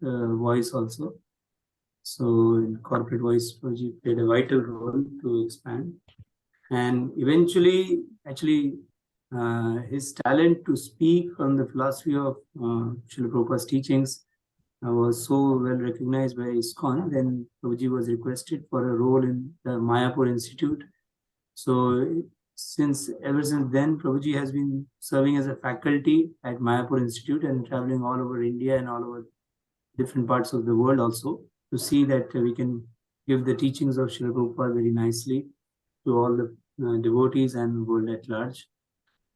voice also. So in corporate voice, Prabhuji played a vital role to expand. And eventually, actually, his talent to speak on the philosophy of Srila Prabhupada's teachings was so well recognized by ISKCON. Then Prabhuji was requested for a role in the Mayapur Institute. So ever since then, Prabhuji has been serving as a faculty at Mayapur Institute and traveling all over India and all over different parts of the world also to see that we can give the teachings of Srila Prabhupada very nicely to all the devotees and world at large.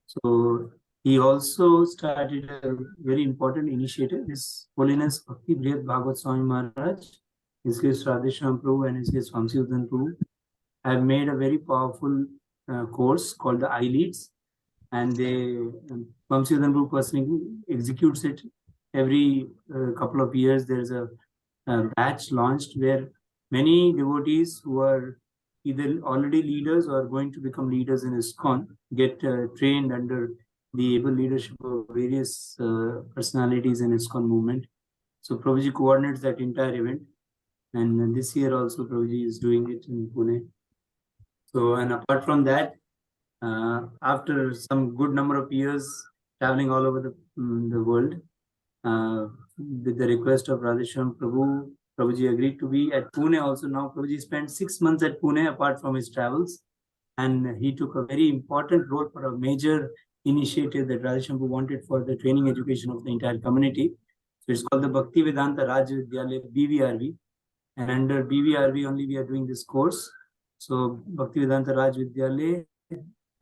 So he also started a very important initiative. His Holiness Bhakti Bhagat Swami Maharaj, His case Radhesham Prabhu and His case Vamsiuddin Prabhu have made a very powerful course called the I-Leads, and they Vamsiuddin Prabhu personally executes it every couple of years. There's a batch launched where many devotees who are either already leaders or going to become leaders in ISKCON get trained under the able leadership of various personalities in ISKCON movement. So Prabhuji coordinates that entire event, and this year also Prabhuji is doing it in Pune. So, and apart from that, after some good number of years traveling all over the world, with the request of Radhesham Prabhu, Prabhuji agreed to be at Pune also. Now Prabhuji spent 6 months at Pune apart from his travels, and he took a very important role for a major initiative that Radhesham Prabhu wanted for the training education of the entire community. So it's called the Bhakti Vedanta Raj Vidyalaya, BVRV, and under BVRV only we are doing this course. So Bhakti Vedanta Raj Vidyalaya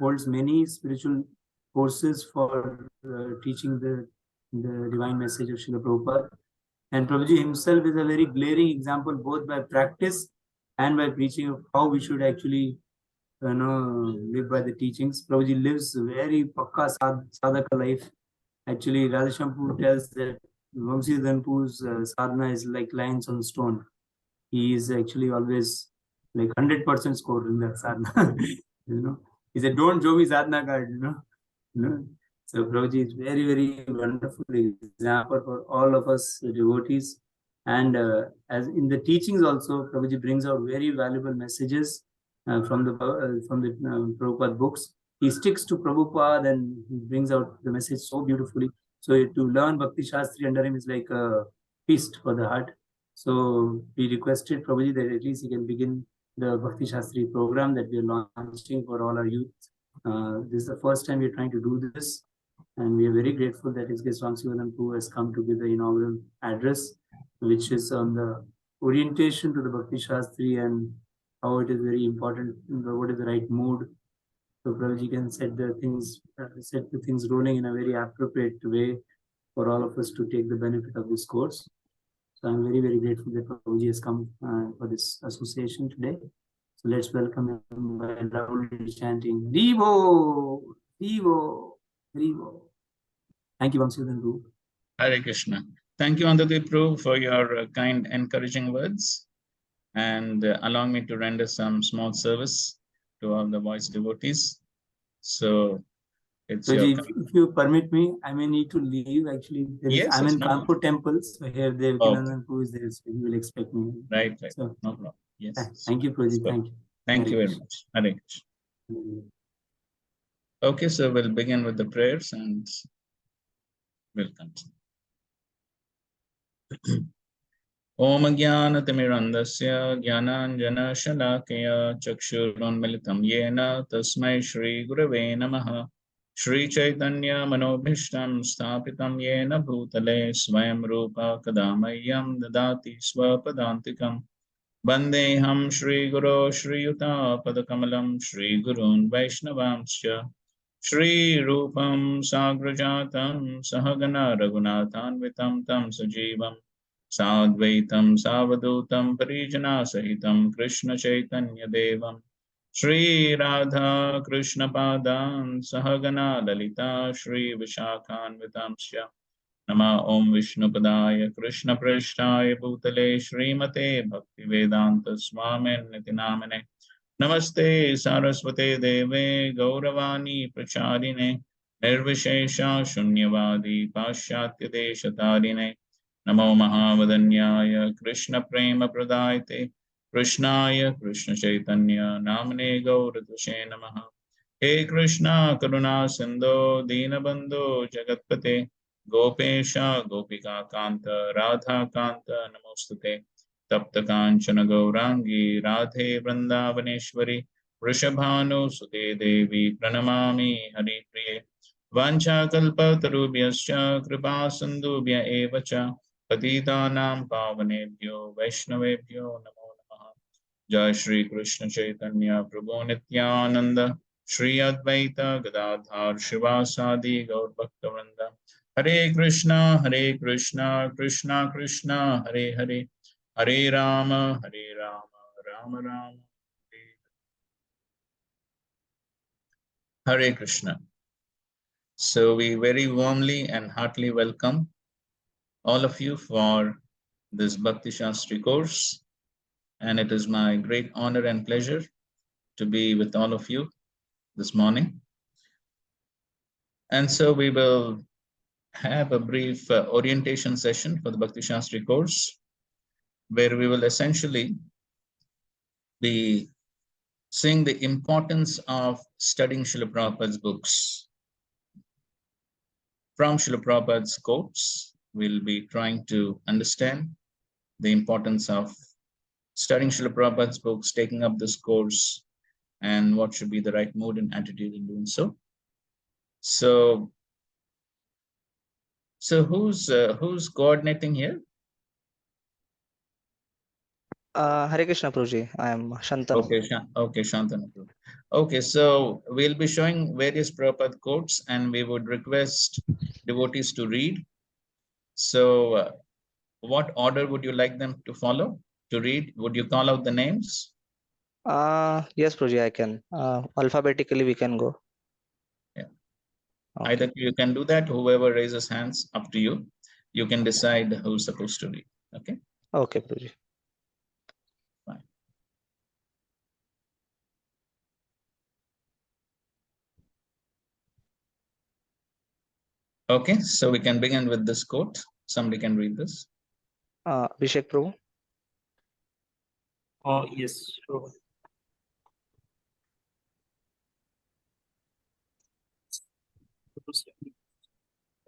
holds many spiritual courses for teaching the divine message of Srila Prabhupada. And Prabhuji himself is a very glaring example, both by practice and by preaching, of how we should actually live by the teachings. Prabhuji lives very pakka sadhaka life. Actually, Radheshampu tells that Vamsiuddin Prabhu's sadhana is like lines on stone. He is actually always like 100% score in that sadhana. He said, "Don't show me sadhana card." So Prabhuji is very, very wonderful example for all of us devotees. And as in the teachings also, Prabhuji brings out very valuable messages from the Prabhupada books. He sticks to Prabhupada and he brings out the message so beautifully. So to learn Bhakti Shastri under him is like a feast for the heart. So we requested Prabhuji that at least he can begin the Bhakti Shastri program that we are launching for all our youth. This is the first time we are trying to do this, and we are very grateful that His Grace Vamsiuddin Prabhu has come to give the inaugural address, which is on the orientation to the Bhakti Shastri and how it is very important, what is the right mood. So Prabhuji can set the things rolling in a very appropriate way for all of us to take the benefit of this course. So I'm very, very grateful that Prabhuji has come for this association today. So let's welcome him by loudly chanting, Devo, Devo, Devo. Thank you, Vamsiuddin Prabhu. Hare Krishna. Thank you, Andati Prabhu, for your kind, encouraging words, and allowing me to render some small service to all the voice devotees. So, it's if you permit me, I may need to leave. Actually, I'm in Kanpur temple, so here Devakinandan Prabhu is there, so he will expect me. Right. So, no problem. Yes. Thank you, Prabhuji. Thank you. Thank you very much. Hare Krishna. Okay, so we'll begin with the prayers and we'll continue. Om Jnanatimirandasya Jnananjana Shalakaya Chakshurunmilitam Yena Tasmai Shri Gurave Namaha Shri Chaitanya Manobhishtam Sthapitam Yena Bhutale Swayam Rupa Kadamayam Dadati Swapadantikam Vandeham Shri Guru Shri Yuta Padakamalam Shri Gurun Vaishnavamsya Shri Rupam Sagrajatam Sahagana Raghunathanvitam Tam Sajivam Sadvaitam Savadutam Parijana Sahitam Krishna Chaitanya Devam Shri Radha Krishna Padan Sahagana Lalita Shri Vishakhanvitamsya Nama Om Vishnu Padaya Krishna Prishtaya Bhutale Srimate Bhakti Vedanta Swamin Nitinamane Namaste Saraswate Deve Gauravani Pracharine Nirvishesha Shunyavadi Pashyatya Deshatarine Namo Mahavadanyaya Krishna Prema Pradayate Krishnaya Krishna Chaitanya Namane Gauradvashe Namaha. He Krishna Karuna Sindho Dinabandho Jagatpate Gopesha Gopika Kanta Radha Kanta Namostute Tapta Kanchana Gaurangi Radhe Vrindavaneshwari Vrishabhanu Sute Devi Pranamami Hari Priye Vanchakalpatarubhyascha Kripa Sindhubhya eva cha Patitanam Pavanebhyo Vaishnavebhyo Namo Namaha. Jai Shri Krishna Chaitanya Prabhu Nityananda Shri Advaita Gadadhar Shivasadi Gaur Bhaktavrinda. Hare Krishna Krishna Krishna Hare Hare Hare Rama Rama Rama Hare Krishna. So we very warmly and heartily welcome all of you for this Bhakti Shastri course. And it is my great honor and pleasure to be with all of you this morning. And so we will have a brief orientation session for the Bhakti Shastri course, where we will essentially be seeing the importance of studying Srila Prabhupada's books. From Srila Prabhupada's quotes, we'll be trying to understand the importance of studying Srila Prabhupada's books, taking up this course, and what should be the right mood and attitude in doing so. So who's coordinating here? Hare Krishna Prabhuji, I am Shantanu. Okay, Shantanu. Okay, so we'll be showing various Prabhupada quotes, and we would request devotees to read. So what order would you like them to follow, to read? Would you call out the names? Yes, Prabhuji, I can. Alphabetically, we can go. Yeah. Okay. Either you can do that, whoever raises hands, up to you. You can decide who's supposed to read. Okay? Okay, Prabhuji. Fine. Okay, so we can begin with this quote. Somebody can read this. Abhishek Prabhu. Yes, sure.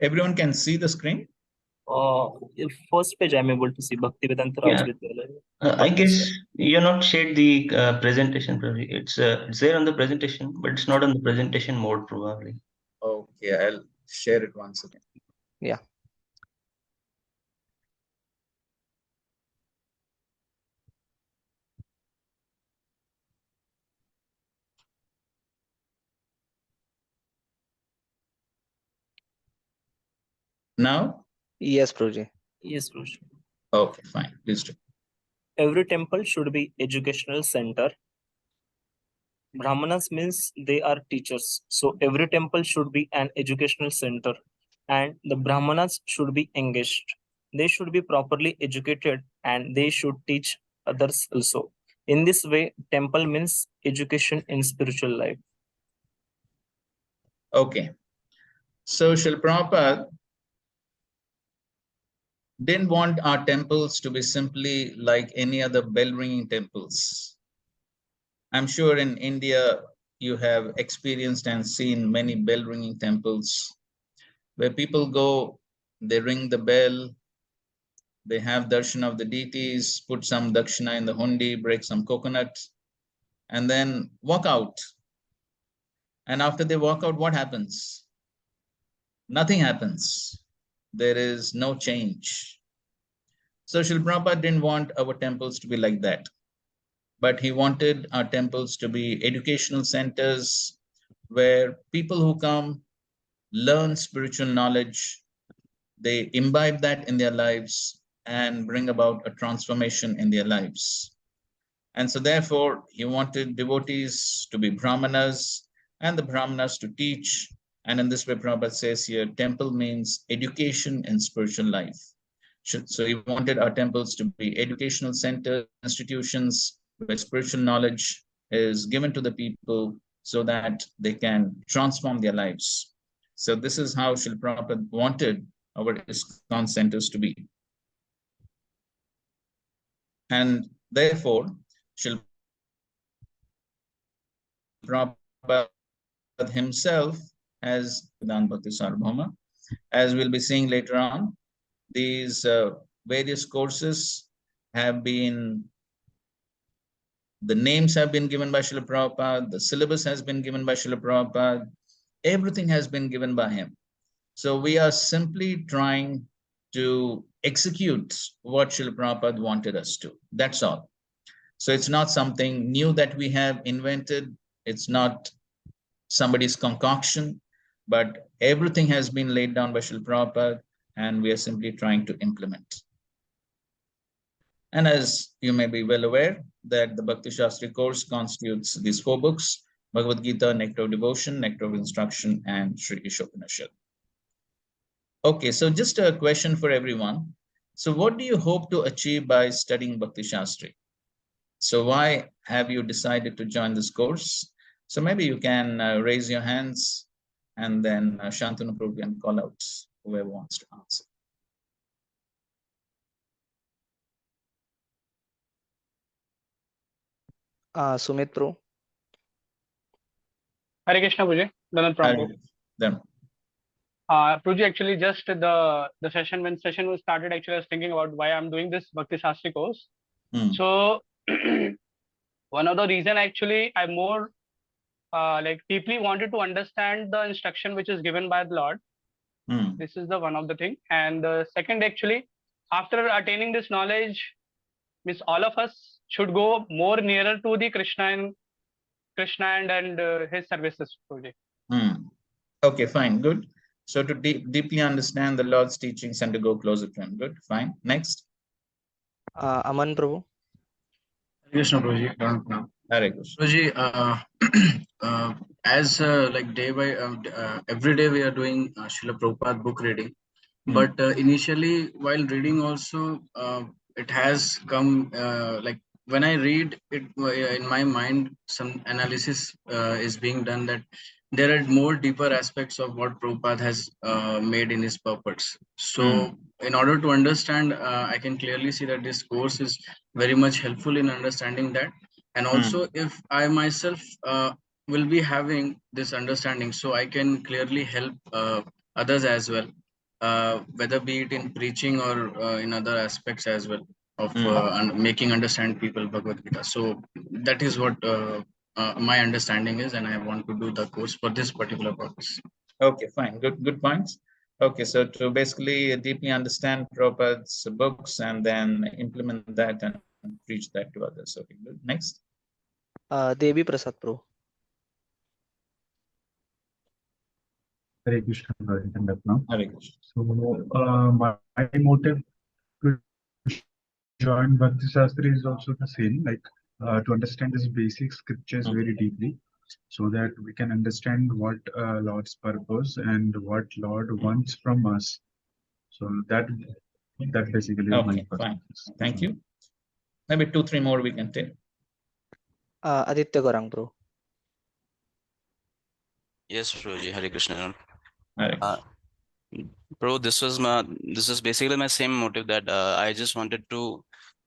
Everyone can see the screen? First page I'm able to see Bhakti Vedanta Yeah. Raj Vidyalaya. I guess you're not shared the presentation, probably. It's there on the presentation, but it's not on the presentation mode, probably. Okay, I'll share it once again. Yeah. Now? Yes, Prabhuji. Yes, Prabhuji. Okay, fine. Please do. Every temple should be educational center. Brahmanas means they are teachers. So every temple should be an educational center. And the Brahmanas should be engaged. They should be properly educated and they should teach others also. In this way, temple means education in spiritual life. Okay. So Srila Prabhupada didn't want our temples to be simply like any other bell-ringing temples. I'm sure in India, you have experienced and seen many bell-ringing temples where people go, they ring the bell, they have darshan of the deities, put some dakshina in the hundi, break some coconut, and then walk out. And after they walk out, what happens? Nothing happens. There is no change. So Srila Prabhupada didn't want our temples to be like that, but he wanted our temples to be educational centers where people who come learn spiritual knowledge, they imbibe that in their lives and bring about a transformation in their lives. And so therefore, he wanted devotees to be brahmanas and the brahmanas to teach. And in this way, Prabhupada says here, temple means education in spiritual life. So he wanted our temples to be educational centers, institutions where spiritual knowledge is given to the people so that they can transform their lives. So this is how Srila Prabhupada wanted our ISKCON centers to be. And therefore, Srila Prabhupada himself has done Bhakti Sarvabhauma. As we'll be seeing later on, these various courses have been, the names have been given by Srila Prabhupada, the syllabus has been given by Srila Prabhupada, everything has been given by him. So we are simply trying to execute what Srila Prabhupada wanted us to. That's all. So it's not something new that we have invented. It's not somebody's concoction, but everything has been laid down by Srila Prabhupada, and we are simply trying to implement. And as you may be well aware, that the Bhakti Shastri course constitutes these 4 books: Bhagavad Gita, Nectar of Devotion, Nectar of Instruction, and Sri Ishopanishad. Okay, so just a question for everyone. So what do you hope to achieve by studying Bhakti Shastri? So why have you decided to join this course? So maybe you can raise your hands, and then Shantanu Prabhu can call out whoever wants to answer. Sumit Pro. Hare Krishna, Puji. Dhanan Prabhu. Then, Puji, actually, just the session, when session was started, actually, I was thinking about why I'm doing this Bhakti Shastri course. So, one of the reason actually I more like deeply wanted to understand the instruction which is given by the Lord. This is the one of the thing. And the second, actually, after attaining this knowledge, means all of us should go more nearer to the Krishna and his services. Okay, fine, good. So to deeply understand the Lord's teachings and to go closer to him. Good, fine. Next. Aman Prabhu. Krishna Prabhuji. Hare Krishna. Prabhuji, as like day by every day we are doing Srila Prabhupada book reading, but initially while reading also it has come like when I read it in my mind, some analysis is being done that there are more deeper aspects of what Prabhupada has made in his purports. So in order to understand, I can clearly see that this course is very much helpful in understanding that. And also if I myself will be having this understanding, so I can clearly help others as well, whether be it in preaching or in other aspects as well of making understand people Bhagavad Gita. So that is what my understanding is, and I want to do the course for this particular purpose. Okay, fine, good points. Okay, so to basically deeply understand Prabhupada's books and then implement that and preach that to others. Okay, good. Next. Devi Prasad Pro. Hare Krishna. Hare Krishna. So my motive to join Bhakti Shastri is also the same, like to understand this basic scriptures very deeply, so that we can understand what Lord's purpose and what Lord wants from us. So that basically is my purpose. Fine. Thank you. Maybe 2-3 more we can take. Aditya Gorang Pro. Yes, Prabhuji. Hare Krishna. Hare. Bro, this is basically my same motive, that I just wanted to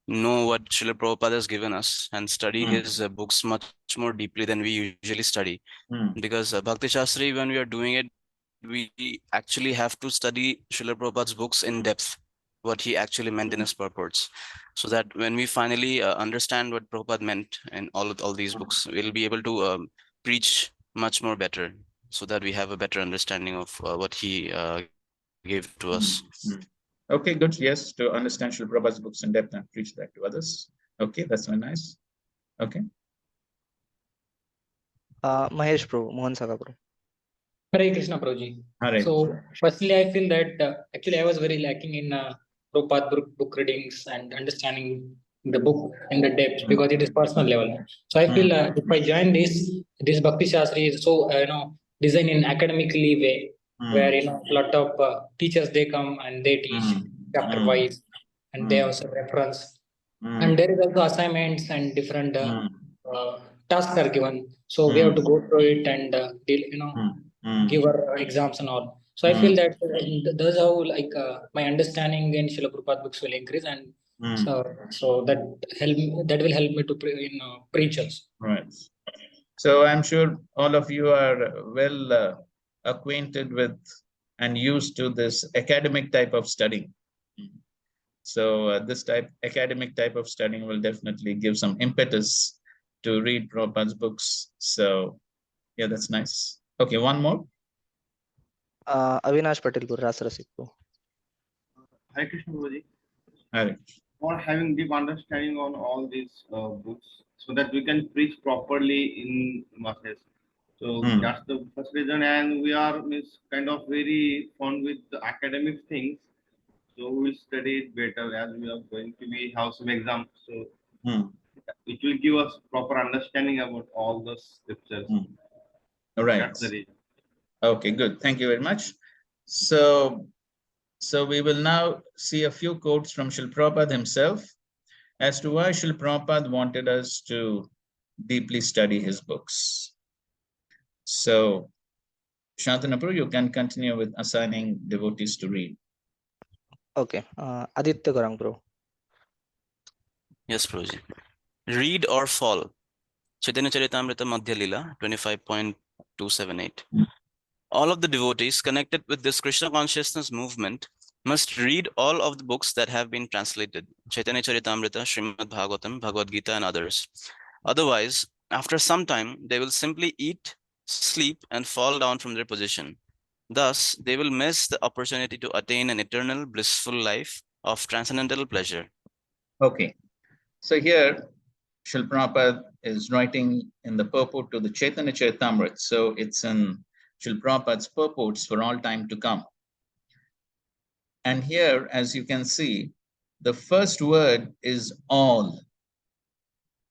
know what Srila Prabhupada has given us and study his books much more deeply than we usually study. Because Bhakti Shastri, when we are doing it, we actually have to study Srila Prabhupada's books in depth, what he actually meant in his purports, so that when we finally understand what Prabhupada meant in all these books, we'll be able to preach much more better, so that we have a better understanding of what he gave to us. Okay, good. Yes, to understand Srila Prabhupada's books in depth and preach that to others. Okay, that's very nice. Okay. Mahesh Pro, Mohan Saga Pro. Hare Krishna, Prabhuji. Hare. So, firstly, I feel that actually I was very lacking in Prabhupada book readings and understanding the book in the depth, because it is personal level. So, I feel if I join this Bhakti Shastri is so designed in academically way, where a lot of teachers, they come and they teach chapter wise, and they also reference, and there is also assignments and different tasks are given. So we have to go through it and give our exams and all. So I feel that those how like my understanding in Srila Prabhupada books will increase, and So that will help me to preach also. Right. So I'm sure all of you are well acquainted with and used to this academic type of studying. So this academic type of studying will definitely give some impetus to read Prabhupada's books. So yeah, that's nice. Okay, one more. Avinash Patel, Rasarasikpo. Hare Krishna Guruji. Hare. For having deep understanding on all these books, so that we can preach properly in masses. So that's the first reason, and we are kind of very fond with the academic things. So we'll study it better as we are going to be have some exams. So it will give us proper understanding about all the scriptures. All right. That's the reason. Okay, good. Thank you very much. So we will now see a few quotes from Srila Prabhupada himself as to why Srila Prabhupada wanted us to deeply study his books. So, Shantanu, you can continue with assigning devotees to read. Okay, Aditya Garang, bro. Yes, Prabhuji. Read or fall. Chaitanya Charitamrita Madhya Lila 25.278. All of the devotees connected with this Krishna consciousness movement must read all of the books that have been translated, Chaitanya Charitamrita, Srimad Bhagavatam, Bhagavad Gita, and others. Otherwise, after some time, they will simply eat, sleep, and fall down from their position. Thus, they will miss the opportunity to attain an eternal blissful life of transcendental pleasure. Okay, so here, Srila Prabhupada is writing in the purport to the Chaitanya Charitamrita. So it's in Srila Prabhupada's purports for all time to come. And here, as you can see, the first word is all.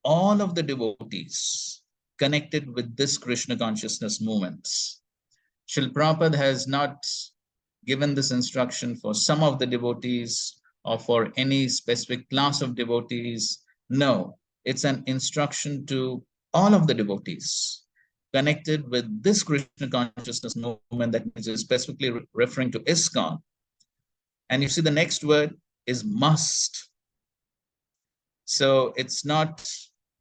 All of the devotees connected with this Krishna consciousness movements. Srila Prabhupada has not given this instruction for some of the devotees or for any specific class of devotees. No, it's an instruction to all of the devotees connected with this Krishna consciousness movement, that is specifically referring to ISKCON. And you see the next word is must. So it's not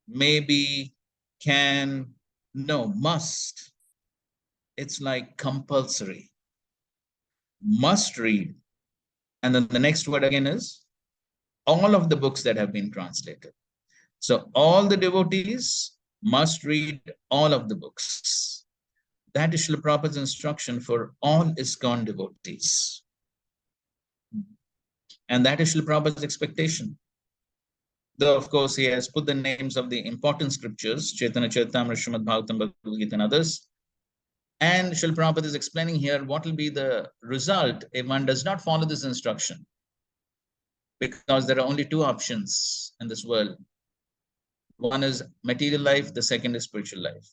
maybe, can, no, must. It's like compulsory. Must read. And then the next word again is all of the books that have been translated. So all the devotees must read all of the books. That is Srila Prabhupada's instruction for all ISKCON devotees. And that is Srila Prabhupada's expectation. Though, of course, he has put the names of the important scriptures, Chaitanya Charitamrita, Srimad Bhagavatam, Bhagavad Gita, and others. And Srila Prabhupada is explaining here what will be the result if one does not follow this instruction. Because there are only two options in this world. One is material life, the second is spiritual life.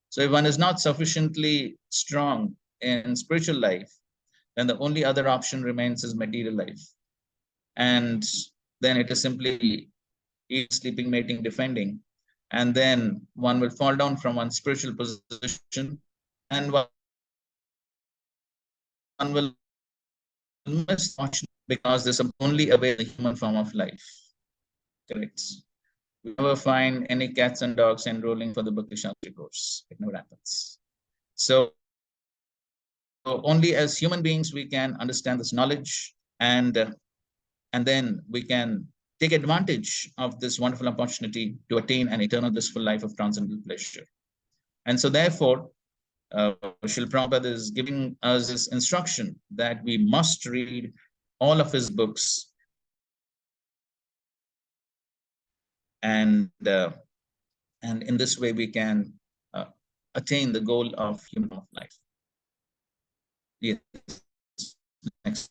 So if one is not sufficiently strong in spiritual life, then the only other option remains is material life. And then it is simply eating, sleeping, mating, defending. And then one will fall down from one's spiritual position and one will miss fortune because there's only available human form of life. Correct. We never find any cats and dogs enrolling for the Bhakti Shastri course. It never happens. So only as human beings we can understand this knowledge, and then we can take advantage of this wonderful opportunity to attain an eternal blissful life of transcendental pleasure. And so therefore, Srila Prabhupada is giving us this instruction that we must read all of his books, and in this way we can attain the goal of human life. Yes. Next.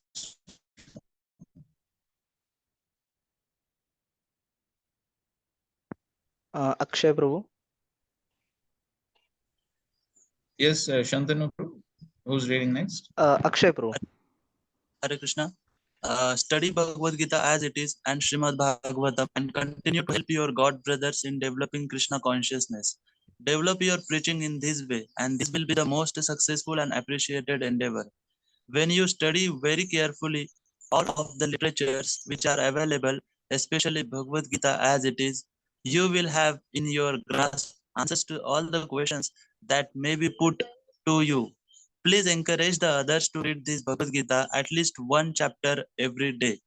Akshay Prabhu. Yes, Shantanu, who's reading next? Akshay Prabhu. Hare Krishna. Study Bhagavad Gita as it is and Srimad Bhagavatam and continue to help your God brothers in developing Krishna consciousness. Develop your preaching in this way, and this will be the most successful and appreciated endeavor. When you study very carefully all of the literatures which are available, especially Bhagavad Gita as it is, you will have in your grasp answers to all the questions that may be put to you. Please encourage the others to read this Bhagavad Gita at least one chapter every day.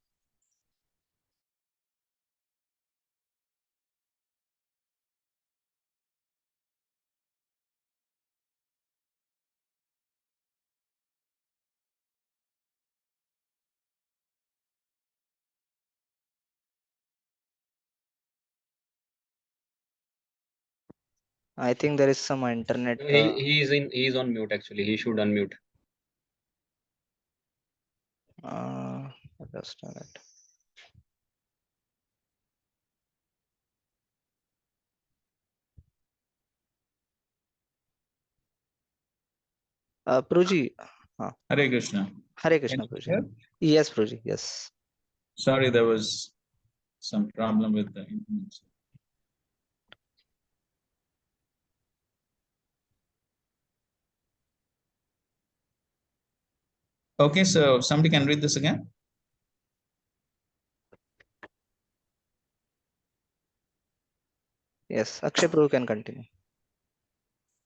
I think there is some internet. He is on mute actually. He should unmute. Just a minute. Pruji. Hare Krishna. Hare Krishna, Pruji. Yes, Pruji. Yes. Sorry, there was some problem with the internet. Okay, so somebody can read this again. Yes, Akshay Prabhu can continue.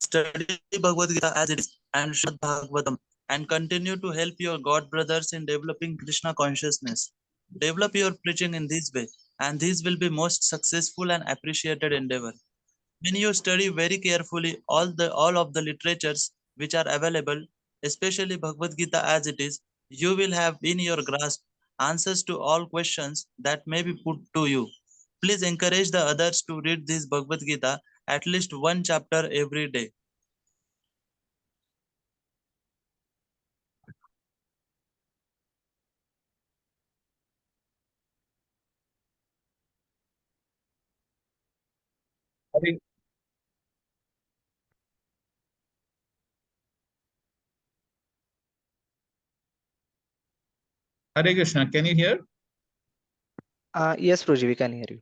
Study Bhagavad Gita as it is and Srimad Bhagavatam and continue to help your God brothers in developing Krishna consciousness. Develop your preaching in this way, and this will be most successful and appreciated endeavor. When you study very carefully all of the literatures which are available, especially Bhagavad Gita as it is, you will have in your grasp answers to all questions that may be put to you. Please encourage the others to read this Bhagavad Gita at least one chapter every day. Hare Krishna, can you hear? Yes, Pruji, we can hear you.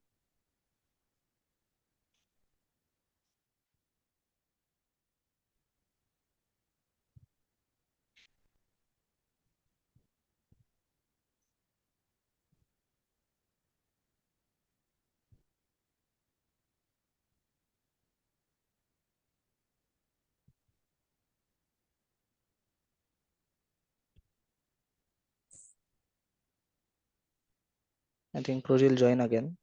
I think Pruji will join again.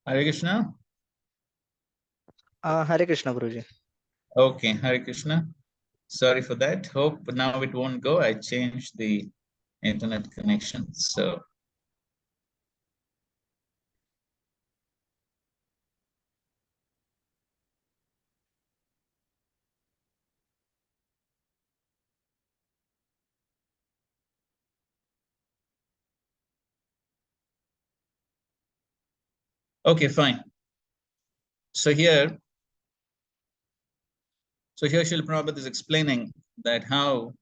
Hare Krishna. Hare Krishna, Pruji. Okay, Hare Krishna. Sorry for that. Hope now it won't go. I changed the internet connection. So Okay, fine. So here Srila Prabhupada is explaining that how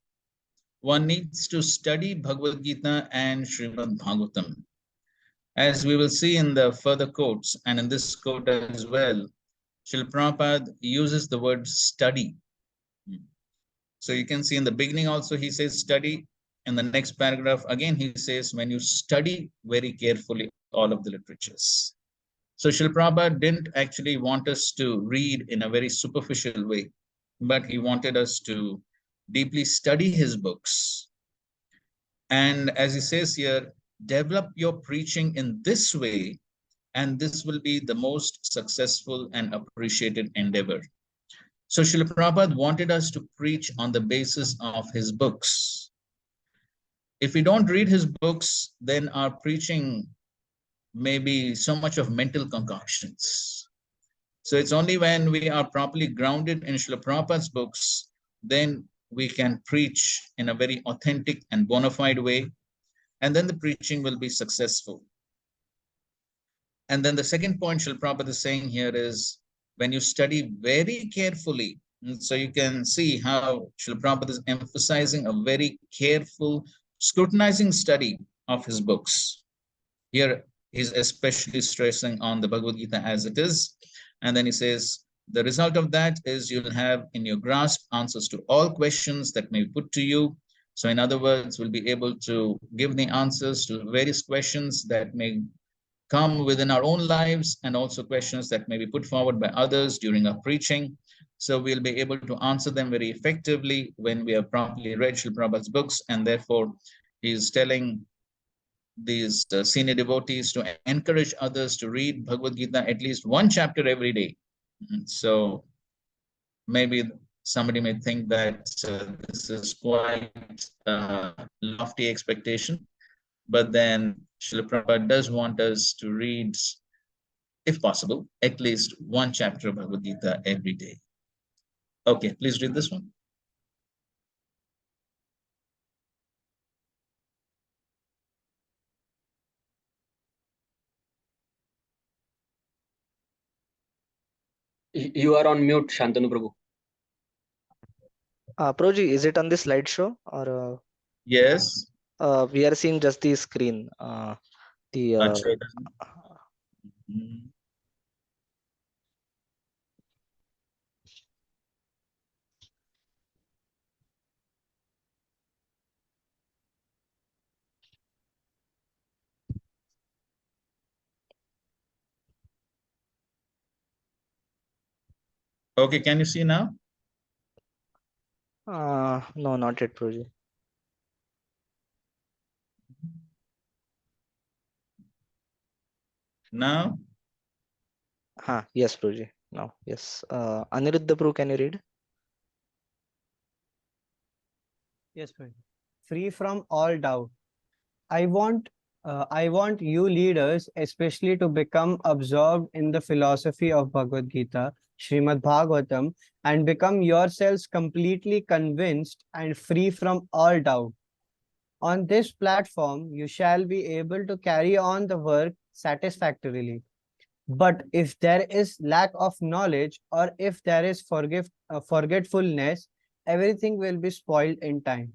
one needs to study Bhagavad Gita and Srimad Bhagavatam. As we will see in the further quotes and in this quote as well, Srila Prabhupada uses the word study. So you can see in the beginning also he says study. In the next paragraph again he says when you study very carefully all of the literatures. So Srila Prabhupada didn't actually want us to read in a very superficial way, but he wanted us to deeply study his books. And as he says here, develop your preaching in this way, and this will be the most successful and appreciated endeavor. So Srila Prabhupada wanted us to preach on the basis of his books. If we don't read his books, then our preaching may be so much of mental concoctions. So it's only when we are properly grounded in Srila Prabhupada's books, then we can preach in a very authentic and bona fide way, and then the preaching will be successful. And then the second point Srila Prabhupada is saying here is, when you study very carefully, so you can see how Srila Prabhupada is emphasizing a very careful, scrutinizing study of his books. Here, he's especially stressing on the Bhagavad Gita as it is. And then he says, the result of that is you'll have in your grasp answers to all questions that may be put to you. So in other words, we'll be able to give the answers to various questions that may come within our own lives and also questions that may be put forward by others during our preaching. So we'll be able to answer them very effectively when we have properly read Srila Prabhupada's books, and therefore he's telling these senior devotees to encourage others to read Bhagavad Gita at least one chapter every day. So maybe somebody may think that this is quite a lofty expectation, but then Srila Prabhupada does want us to read, if possible, at least one chapter of Bhagavad Gita every day. Okay, please read this one. You are on mute, Shantanu Prabhu. Prabhuji, is it on the slideshow or? Yes. We are seeing just the screen. Okay, can you see now? No, not yet, Prabhuji. Now? Yes, Prabhuji. Now, yes. Aniruddha Prabhu, can you read? Yes, Prabhuji. Free from all doubt. I want you leaders especially to become absorbed in the philosophy of Bhagavad Gita, Srimad Bhagavatam, and become yourselves completely convinced and free from all doubt. On this platform, you shall be able to carry on the work satisfactorily. But if there is lack of knowledge or if there is forgetfulness, everything will be spoiled in time.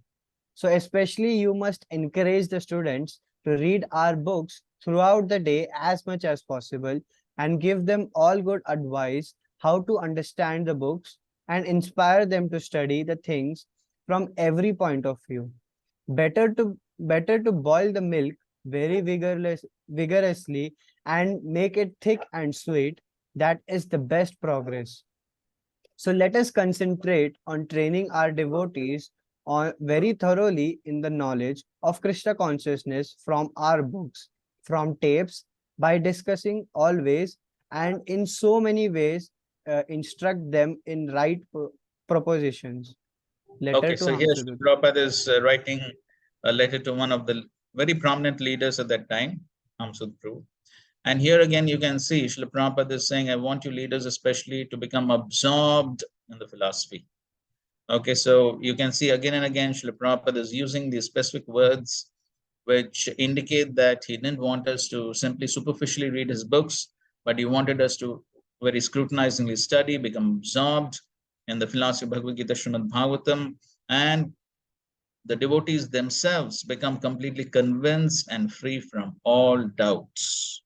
So especially you must encourage the students to read our books throughout the day as much as possible and give them all good advice how to understand the books and inspire them to study the things from every point of view. Better to boil the milk very vigorously and make it thick and sweet. That is the best progress. So let us concentrate on training our devotees on very thoroughly in the knowledge of Krishna consciousness from our books, from tapes, by discussing always and in so many ways instruct them in right propositions. Okay, so here Prabhupada is writing a letter to one of the very prominent leaders at that time, Amsud Prabhu. And here again, you can see Srila Prabhupada is saying, I want you leaders especially to become absorbed in the philosophy. Okay, so you can see again and again, Srila Prabhupada is using these specific words which indicate that he didn't want us to simply superficially read his books, but he wanted us to very scrutinizingly study, become absorbed in the philosophy of Bhagavad Gita, Srimad Bhagavatam, and the devotees themselves become completely convinced and free from all doubts.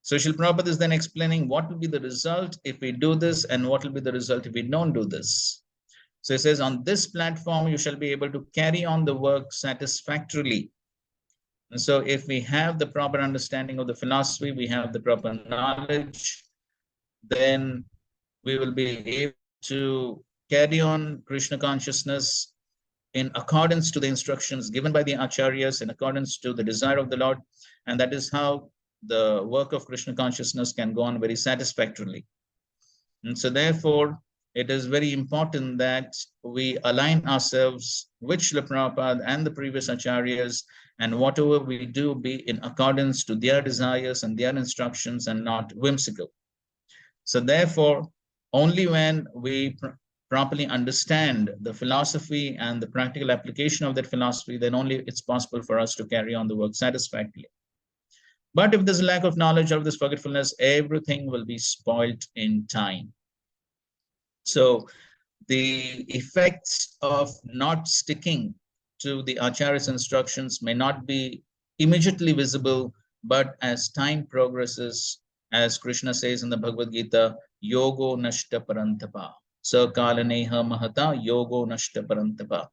So Srila Prabhupada is then explaining what will be the result if we do this and what will be the result if we don't do this. So he says, on this platform, you shall be able to carry on the work satisfactorily. And so if we have the proper understanding of the philosophy, we have the proper knowledge, then we will be able to carry on Krishna consciousness in accordance to the instructions given by the acharyas, in accordance to the desire of the Lord. And that is how the work of Krishna consciousness can go on very satisfactorily. And so therefore, it is very important that we align ourselves with Srila Prabhupada and the previous acharyas, and whatever we do be in accordance to their desires and their instructions and not whimsical. So therefore, only when we properly understand the philosophy and the practical application of that philosophy, then only it's possible for us to carry on the work satisfactorily. But if there's a lack of knowledge of this forgetfulness, everything will be spoiled in time. So the effects of not sticking to the Acharya's instructions may not be immediately visible, but as time progresses, as Krishna says in the Bhagavad Gita, yogo nashta parantapa. So kalaneha mahata yogo nashta parantapa.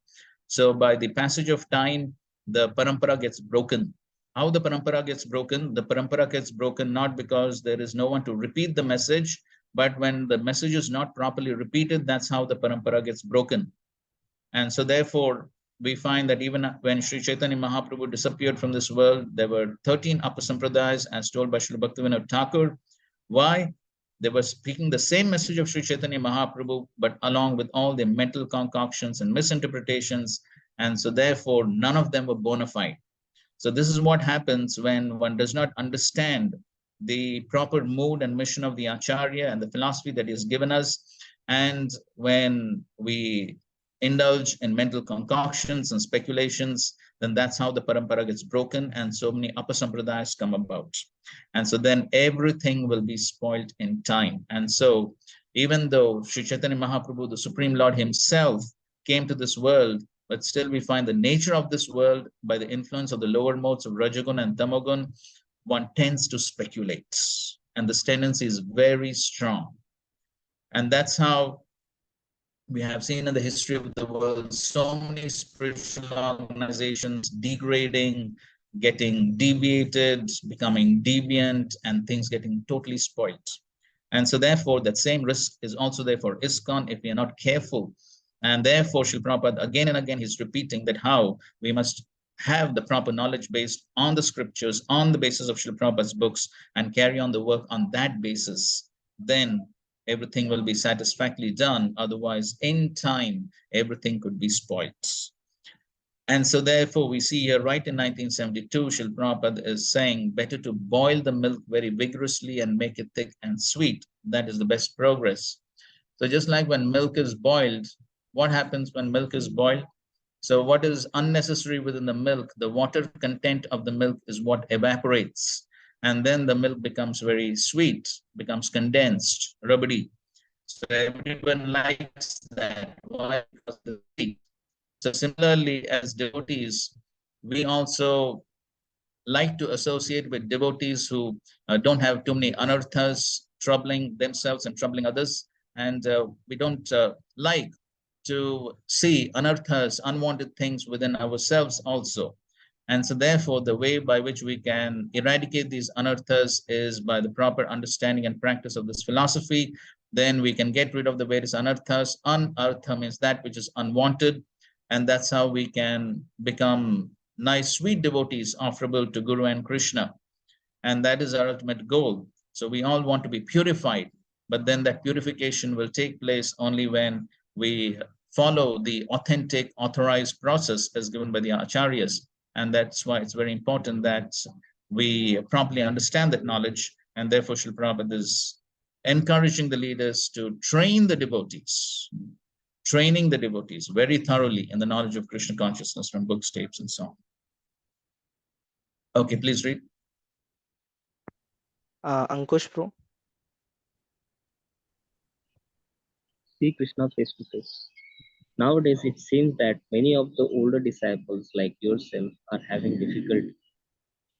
So by the passage of time, the parampara gets broken. How the parampara gets broken? The parampara gets broken not because there is no one to repeat the message, but when the message is not properly repeated, that's how the parampara gets broken. And so therefore, we find that even when Sri Chaitanya Mahaprabhu disappeared from this world, there were 13 Apasampradayas as told by Srila Bhaktivinoda Thakur. Why? They were speaking the same message of Sri Chaitanya Mahaprabhu, but along with all their mental concoctions and misinterpretations. And so therefore, none of them were bona fide. So this is what happens when one does not understand the proper mood and mission of the Acharya and the philosophy that he has given us. And when we indulge in mental concoctions and speculations, then that's how the parampara gets broken and so many apasampradayas come about. And so then everything will be spoiled in time. And so even though Sri Chaitanya Mahaprabhu, the Supreme Lord himself, came to this world, but still we find the nature of this world by the influence of the lower modes of Rajagun and Tamagun, one tends to speculate. And this tendency is very strong. And that's how we have seen in the history of the world so many spiritual organizations degrading, getting deviated, becoming deviant, and things getting totally spoiled. And so therefore, that same risk is also there for ISKCON if we are not careful. And therefore, Srila Prabhupada, again and again, he's repeating that how we must have the proper knowledge based on the scriptures, on the basis of Srila Prabhupada's books, and carry on the work on that basis. Then everything will be satisfactorily done. Otherwise, in time, everything could be spoiled. And so therefore, we see here right in 1972, Srila Prabhupada is saying, better to boil the milk very vigorously and make it thick and sweet. That is the best progress. So just like when milk is boiled, what happens when milk is boiled? So what is unnecessary within the milk, the water content of the milk is what evaporates. And then the milk becomes very sweet, becomes condensed, rubbery. So everyone likes that. Why? Because it's sweet. So similarly, as devotees, we also like to associate with devotees who don't have too many anarthas, troubling themselves and troubling others. And we don't like to see anarthas, unwanted things within ourselves also. And so therefore, the way by which we can eradicate these anarthas is by the proper understanding and practice of this philosophy. Then we can get rid of the various anarthas. Anartha means that which is unwanted. And that's how we can become nice, sweet devotees offerable to Guru and Krishna. And that is our ultimate goal. So we all want to be purified, but then that purification will take place only when we follow the authentic, authorized process as given by the acharyas. And that's why it's very important that we properly understand that knowledge. And therefore, Srila Prabhupada is encouraging the leaders to train the devotees, training the devotees very thoroughly in the knowledge of Krishna consciousness from books, tapes, and so on. Okay, please read. Ankush Pro. See Krishna face to face. Nowadays, it seems that many of the older disciples, like yourself, are having difficulty.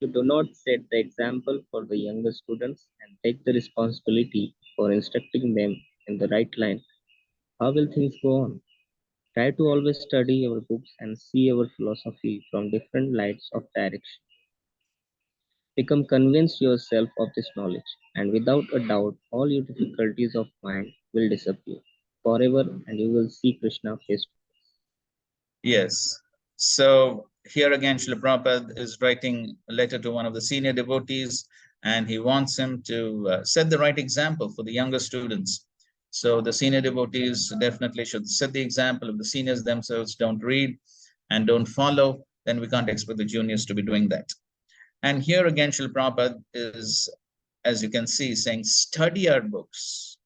You do not set the example for the younger students and take the responsibility for instructing them in the right line. How will things go on? Try to always study our books and see our philosophy from different lights of direction. Become convinced yourself of this knowledge, and without a doubt, all your difficulties of mind will disappear forever, and you will see Krishna face to face. Yes. So here again, Srila Prabhupada is writing a letter to one of the senior devotees, and he wants him to set the right example for the younger students. So the senior devotees definitely should set the example. If the seniors themselves don't read and don't follow, then we can't expect the juniors to be doing that. And here again, Srila Prabhupada is, as you can see, saying, study our books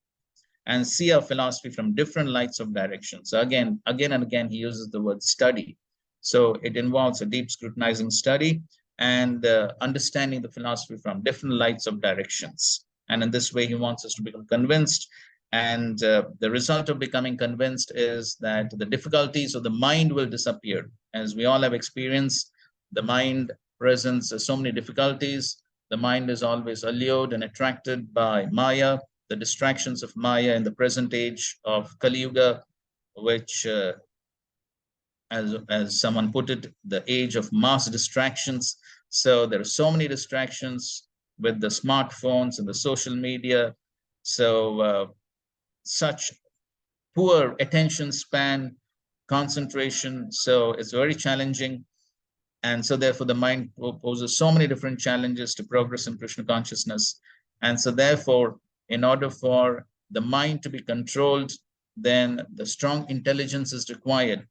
and see our philosophy from different lights of direction. So again and again, he uses the word study. So it involves a deep scrutinizing study and understanding the philosophy from different lights of directions. And in this way, he wants us to become convinced. And the result of becoming convinced is that the difficulties of the mind will disappear. As we all have experienced, the mind presents so many difficulties. The mind is always allured and attracted by Maya, the distractions of Maya in the present age of Kali Yuga, which, as someone put it, the age of mass distractions. So there are so many distractions with the smartphones and the social media. So such poor attention span, concentration. So it's very challenging. And so therefore the mind poses so many different challenges to progress in Krishna consciousness. And so therefore, in order for the mind to be controlled, then the strong intelligence is required.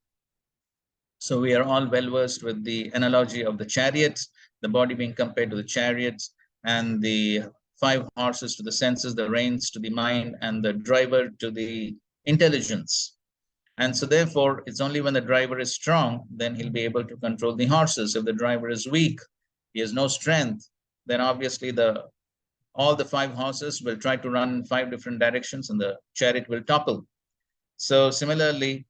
So we are all well versed with the analogy of the chariot, the body being compared to the chariot, and the 5 horses to the senses, the reins to the mind, and the driver to the intelligence. And so therefore, it's only when the driver is strong, then he'll be able to control the horses. If the driver is weak, he has no strength, then obviously all the 5 horses will try to run in 5 different directions and the chariot will topple. So similarly,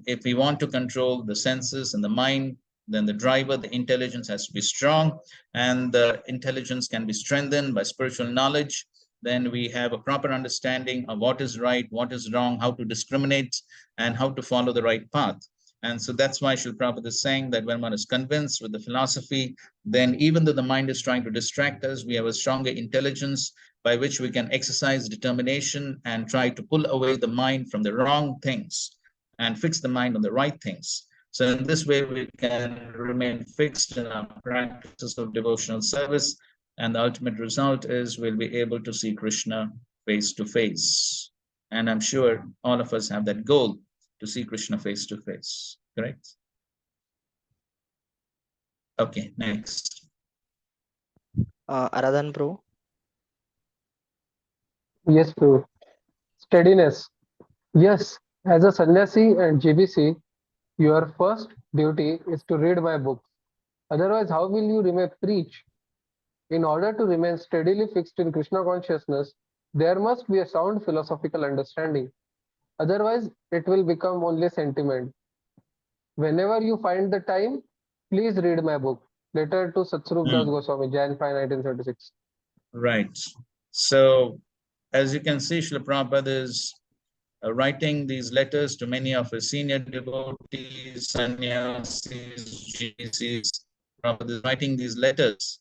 if we want to control the senses and the mind, then the driver, the intelligence has to be strong, and the intelligence can be strengthened by spiritual knowledge. Then we have a proper understanding of what is right, what is wrong, how to discriminate, and how to follow the right path. And so that's why Srila Prabhupada is saying that when one is convinced with the philosophy, then even though the mind is trying to distract us, we have a stronger intelligence by which we can exercise determination and try to pull away the mind from the wrong things and fix the mind on the right things. So in this way, we can remain fixed in our practices of devotional service. And the ultimate result is we'll be able to see Krishna face to face. And I'm sure all of us have that goal, to see Krishna face to face, correct? Okay, next. Aradhan Pro. Yes, bro. Steadiness. Yes, as a sannyasi and GBC, your first duty is to read my books. Otherwise, how will you remain preach? In order to remain steadily fixed in Krishna consciousness, there must be a sound philosophical understanding. Otherwise, it will become only sentiment. Whenever you find the time, please read my book. Letter to Satsrup Das Goswami, Jan 5, 1936. Right. So, as you can see, Srila Prabhupada is writing these letters to many of his senior devotees, sannyasis, GCs. Prabhupada is writing these letters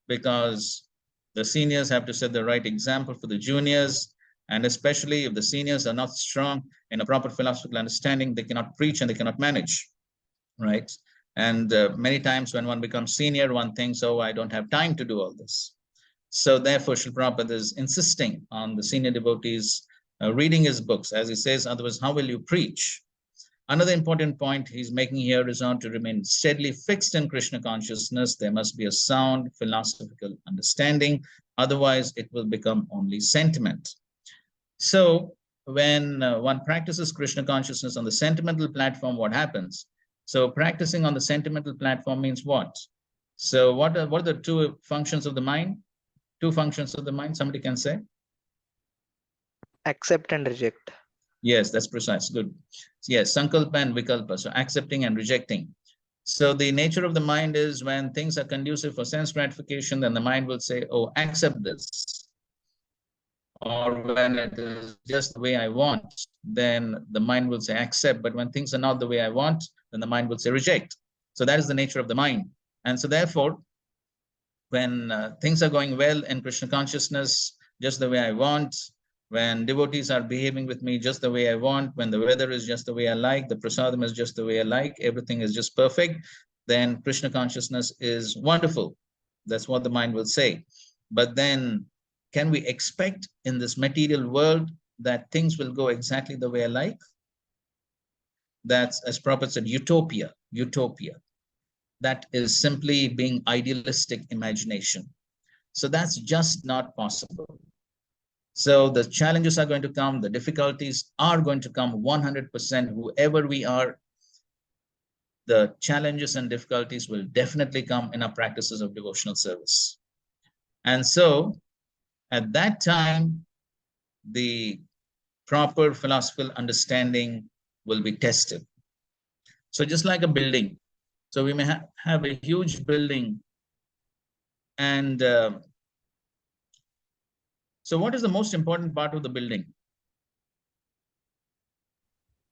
because the seniors have to set the right example for the juniors. And especially if the seniors are not strong in a proper philosophical understanding, they cannot preach and they cannot manage, right? And many times when one becomes senior, one thinks, oh, I don't have time to do all this. So therefore, Srila Prabhupada is insisting on the senior devotees reading his books. As he says, otherwise, how will you preach? Another important point he's making here is on to remain steadily fixed in Krishna consciousness. There must be a sound philosophical understanding. Otherwise, it will become only sentiment. So when one practices Krishna consciousness on the sentimental platform, what happens? So practicing on the sentimental platform means what? So what are the 2 functions of the mind? Two functions of the mind, somebody can say? Accept and reject. Yes, that's precise. Good. Yes, sankalpa and vikalpa. So accepting and rejecting. So the nature of the mind is when things are conducive for sense gratification, then the mind will say, oh, accept this. Or when it is just the way I want, then the mind will say accept. But when things are not the way I want, then the mind will say reject. So that is the nature of the mind. And so therefore, when things are going well in Krishna consciousness, just the way I want, when devotees are behaving with me just the way I want, when the weather is just the way I like, the prasadam is just the way I like, everything is just perfect, then Krishna consciousness is wonderful. That's what the mind will say. But then, can we expect in this material world that things will go exactly the way I like? That's, as Prabhupada said, utopia, utopia. That is simply being idealistic imagination. So that's just not possible. So the challenges are going to come, the difficulties are going to come 100%, whoever we are, the challenges and difficulties will definitely come in our practices of devotional service. And so at that time, the proper philosophical understanding will be tested. So just like a building, so we may have a huge building, and so what is the most important part of the building?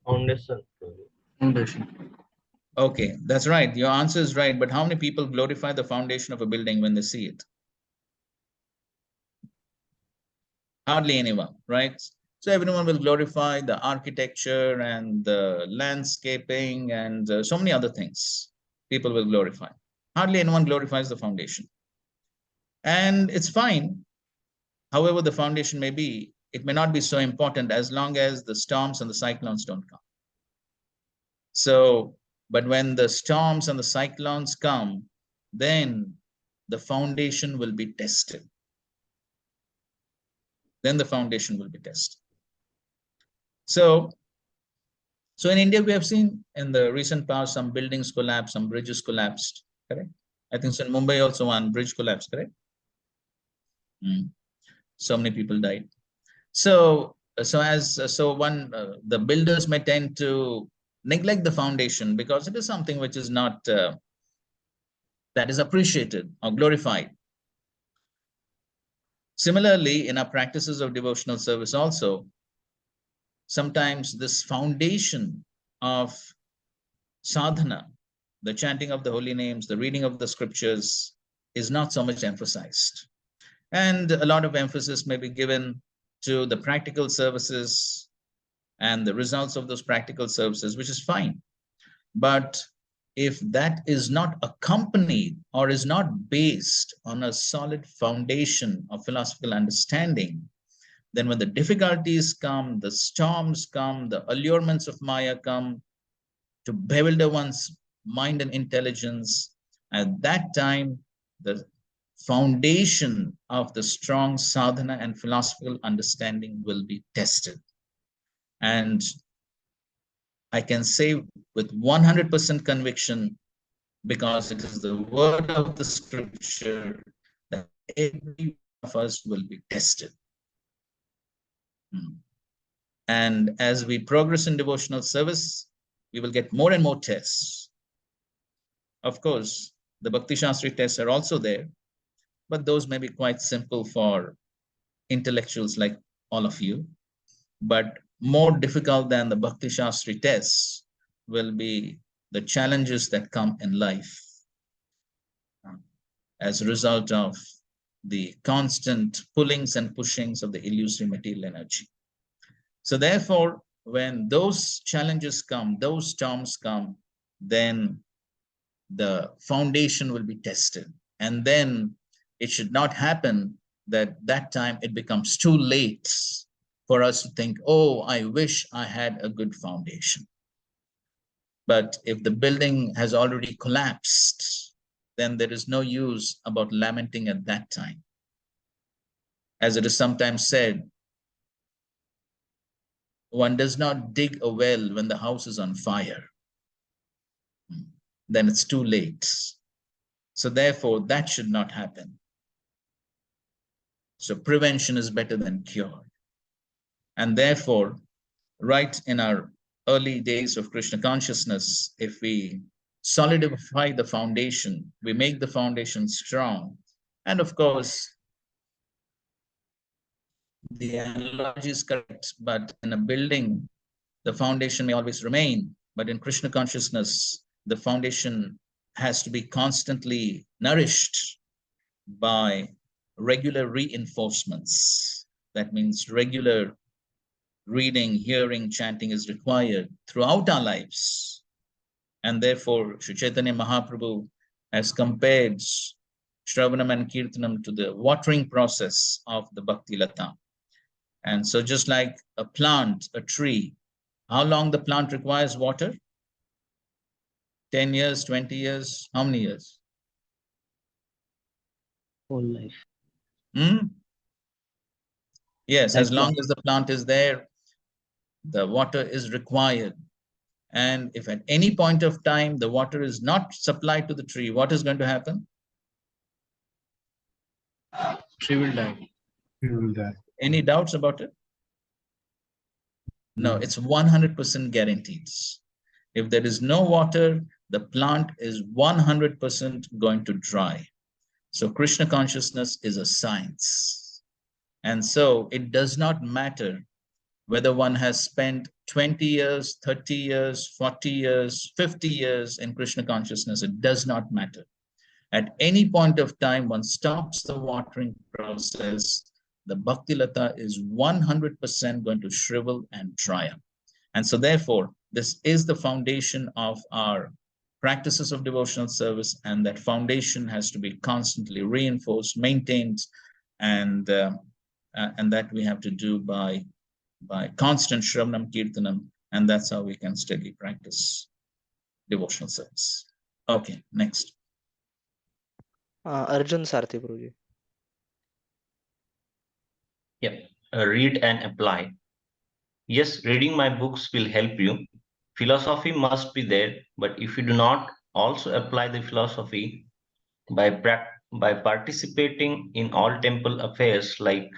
Foundation. Foundation. Okay, that's right. Your answer is right. But how many people glorify the foundation of a building when they see it? Hardly anyone, right? So everyone will glorify the architecture and the landscaping and so many other things people will glorify. Hardly anyone glorifies the foundation. And it's fine. However the foundation may be, it may not be so important as long as the storms and the cyclones don't come. So, but when the storms and the cyclones come, then the foundation will be tested. Then the foundation will be tested. So in India, we have seen in the recent past some buildings collapsed, some bridges collapsed, correct? I think so in Mumbai also one bridge collapsed, correct? So many people died. So the builders may tend to neglect the foundation because it is something which is not that is appreciated or glorified. Similarly, in our practices of devotional service also, sometimes this foundation of sadhana, the chanting of the holy names, the reading of the scriptures, is not so much emphasized. And a lot of emphasis may be given to the practical services and the results of those practical services, which is fine. But if that is not accompanied or is not based on a solid foundation of philosophical understanding, then when the difficulties come, the storms come, the allurements of Maya come to bewilder one's mind and intelligence, at that time, the foundation of the strong sadhana and philosophical understanding will be tested. And I can say with 100% conviction, because it is the word of the scripture, that every one of us will be tested. And as we progress in devotional service, we will get more and more tests. Of course, the Bhakti Shastri tests are also there, but those may be quite simple for intellectuals like all of you. But more difficult than the Bhakti Shastri tests will be the challenges that come in life as a result of the constant pullings and pushings of the illusory material energy. So therefore, when those challenges come, those storms come, then the foundation will be tested. And then it should not happen that time it becomes too late for us to think, oh, I wish I had a good foundation. But if the building has already collapsed, then there is no use about lamenting at that time. As it is sometimes said, one does not dig a well when the house is on fire. Then it's too late. So therefore, that should not happen. So prevention is better than cure. And therefore, right in our early days of Krishna consciousness, if we solidify the foundation, we make the foundation strong. And of course, the analogy is correct, but in a building, the foundation may always remain. But in Krishna consciousness, the foundation has to be constantly nourished by regular reinforcements. That means regular reading, hearing, chanting is required throughout our lives. And therefore, Sri Chaitanya Mahaprabhu has compared Shravanam and Kirtanam to the watering process of the Bhakti Lata. And so just like a plant, a tree, how long the plant requires water? 10 years, 20 years, how many years? Whole life. Yes, as long as the plant is there, the water is required. And if at any point of time the water is not supplied to the tree, what is going to happen? Tree will die. Tree will die. Any doubts about it? No, it's 100% guaranteed. If there is no water, the plant is 100% going to dry. So Krishna consciousness is a science. And so it does not matter whether one has spent 20 years, 30 years, 40 years, 50 years in Krishna consciousness, it does not matter. At any point of time, one stops the watering process, the Bhakti Lata is 100% going to shrivel and dry up. And so therefore, this is the foundation of our practices of devotional service, and that foundation has to be constantly reinforced, maintained, and that we have to do by constant Shravanam Kirtanam, and that's how we can steadily practice devotional service. Okay, next. Arjun Sarthi Prabhuji. Yeah, read and apply. Yes, reading my books will help you. Philosophy must be there, but if you do not also apply the philosophy by participating in all temple affairs like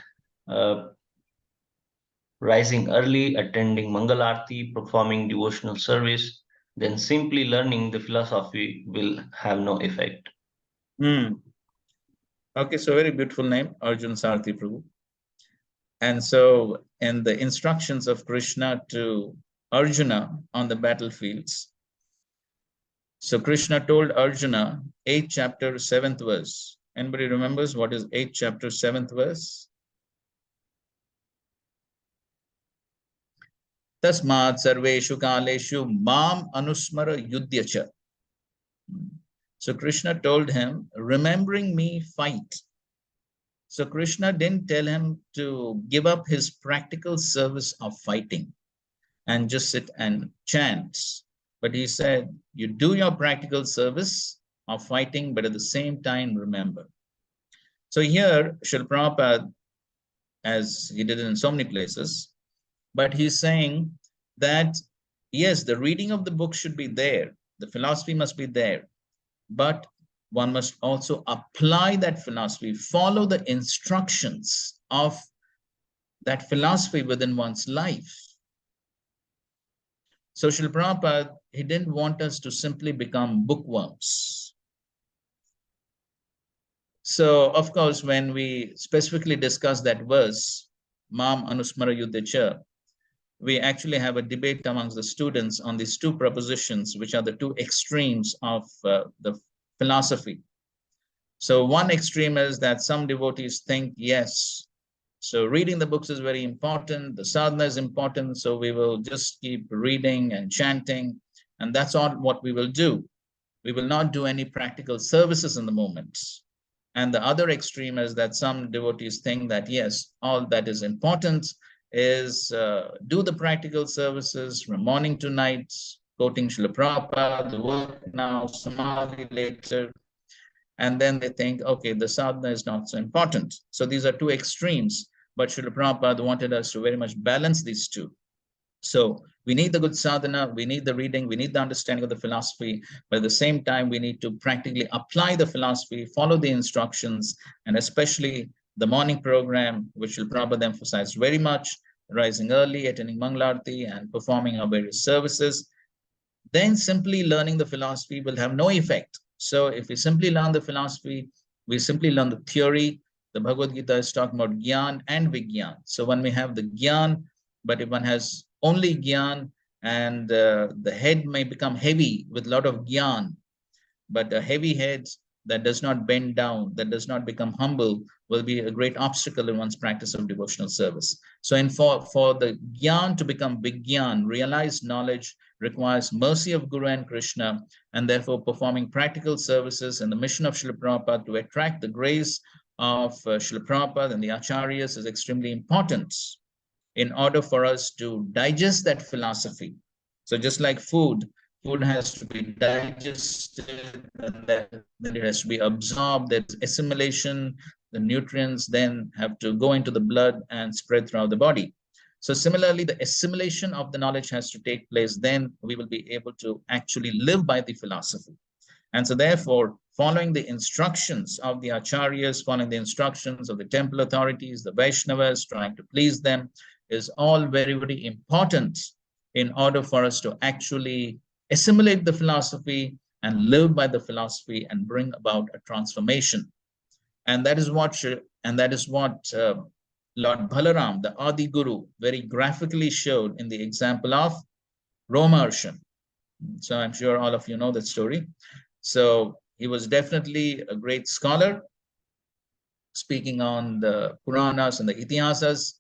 rising early, attending Mangal Aarti, performing devotional service, then simply learning the philosophy will have no effect. Okay, so very beautiful name, Arjun Sarthi Prabhu. And so in the instructions of Krishna to Arjuna on the battlefields, so Krishna told Arjuna, 8th chapter, 7th verse. Anybody remembers what is 8th chapter, 7th verse? Tasmad sarveshu kaleshu mam anusmara yudhyacha. So Krishna told him, remembering me, fight. So Krishna didn't tell him to give up his practical service of fighting and just sit and chant. But he said, you do your practical service of fighting, but at the same time, remember. So here, Srila Prabhupada, as he did it in so many places, but he's saying that, yes, the reading of the book should be there. The philosophy must be there. But one must also apply that philosophy, follow the instructions of that philosophy within one's life. So Srila Prabhupada, he didn't want us to simply become bookworms. So, of course, when we specifically discuss that verse, Mam Anusmara Yudhecha, we actually have a debate amongst the students on these two propositions, which are the two extremes of the philosophy. So one extreme is that some devotees think, yes, so reading the books is very important, the sadhana is important, so we will just keep reading and chanting, and that's all what we will do. We will not do any practical services in the moment. And the other extreme is that some devotees think that, yes, all that is important is do the practical services from morning to night, quoting Srila Prabhupada, the work now, samadhi later. And then they think, okay, the sadhana is not so important. So these are two extremes, but Srila Prabhupada wanted us to very much balance these two. So we need the good sadhana, we need the reading, we need the understanding of the philosophy, but at the same time, we need to practically apply the philosophy, follow the instructions, and especially the morning program, which Srila Prabhupada emphasized very much, rising early, attending Mangalarti, and performing our various services, then simply learning the philosophy will have no effect. So if we simply learn the philosophy, we simply learn the theory. The Bhagavad Gita is talking about Gyan and Vigyan. So one may have the Gyan, but if one has only Gyan, and the head may become heavy with a lot of Gyan, but a heavy head that does not bend down, that does not become humble, will be a great obstacle in one's practice of devotional service. So for the Gyan to become Vigyan, realized knowledge requires mercy of Guru and Krishna, and therefore performing practical services in the mission of Srila Prabhupada to attract the grace of Srila Prabhupada and the Acharyas is extremely important in order for us to digest that philosophy. So just like food has to be digested, and then it has to be absorbed, there's assimilation, the nutrients then have to go into the blood and spread throughout the body. So similarly, the assimilation of the knowledge has to take place, then we will be able to actually live by the philosophy. And so therefore, following the instructions of the Acharyas, following the instructions of the temple authorities, the Vaishnavas, trying to please them, is all very, very important in order for us to actually assimilate the philosophy and live by the philosophy and bring about a transformation. And that is what Lord Balaram, the Adi Guru, very graphically showed in the example of Romarshan. So I'm sure all of you know that story. So he was definitely a great scholar, speaking on the Puranas and the Itihasas.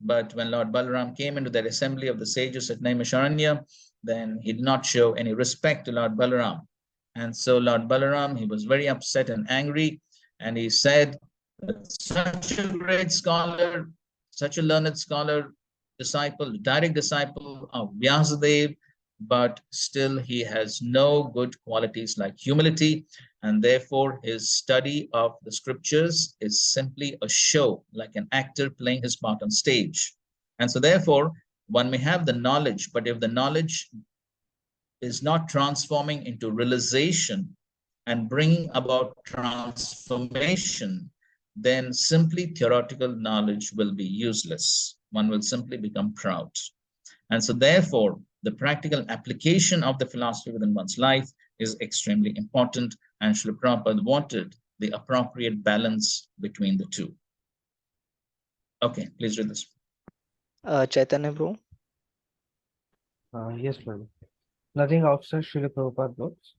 But when Lord Balaram came into that assembly of the sages at Naimisharanya, then he did not show any respect to Lord Balaram. And so Lord Balaram, he was very upset and angry, and he said that such a great scholar, such a learned scholar, disciple, direct disciple of Vyasadeva, but still he has no good qualities like humility, and therefore his study of the scriptures is simply a show, like an actor playing his part on stage. And so therefore, one may have the knowledge, but if the knowledge is not transforming into realization and bringing about transformation, then simply theoretical knowledge will be useless. One will simply become proud. And so therefore, the practical application of the philosophy within one's life is extremely important, and Srila Prabhupada wanted the appropriate balance between the two. Okay, please read this. Chaitanya bro. Yes, brother. Nothing outside Srila Prabhupada books.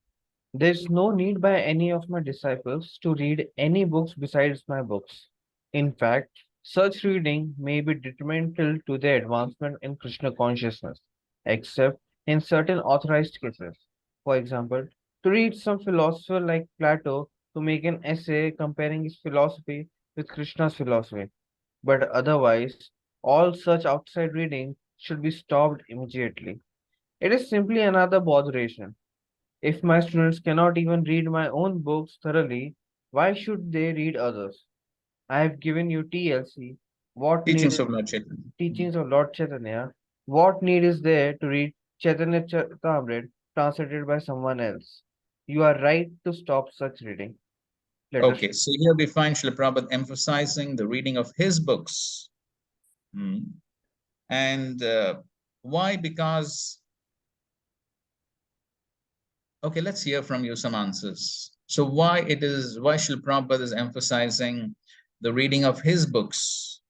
There is no need by any of my disciples to read any books besides my books. In fact, such reading may be detrimental to their advancement in Krishna consciousness, except in certain authorized cases. For example, to read some philosopher like Plato to make an essay comparing his philosophy with Krishna's philosophy. But otherwise, all such outside reading should be stopped immediately. It is simply another botheration. If my students cannot even read my own books thoroughly, why should they read others? I have given you TLC. What Teachings need of Lord Chaitanya. teachings of Lord Chaitanya? What need is there to read Chaitanya Charitamrita translated by someone else? You are right to stop such reading. Okay, so here we find Srila Prabhupada emphasizing the reading of his books. And why? Because, okay, let's hear from you some answers. So why Srila Prabhupada is emphasizing the reading of his books?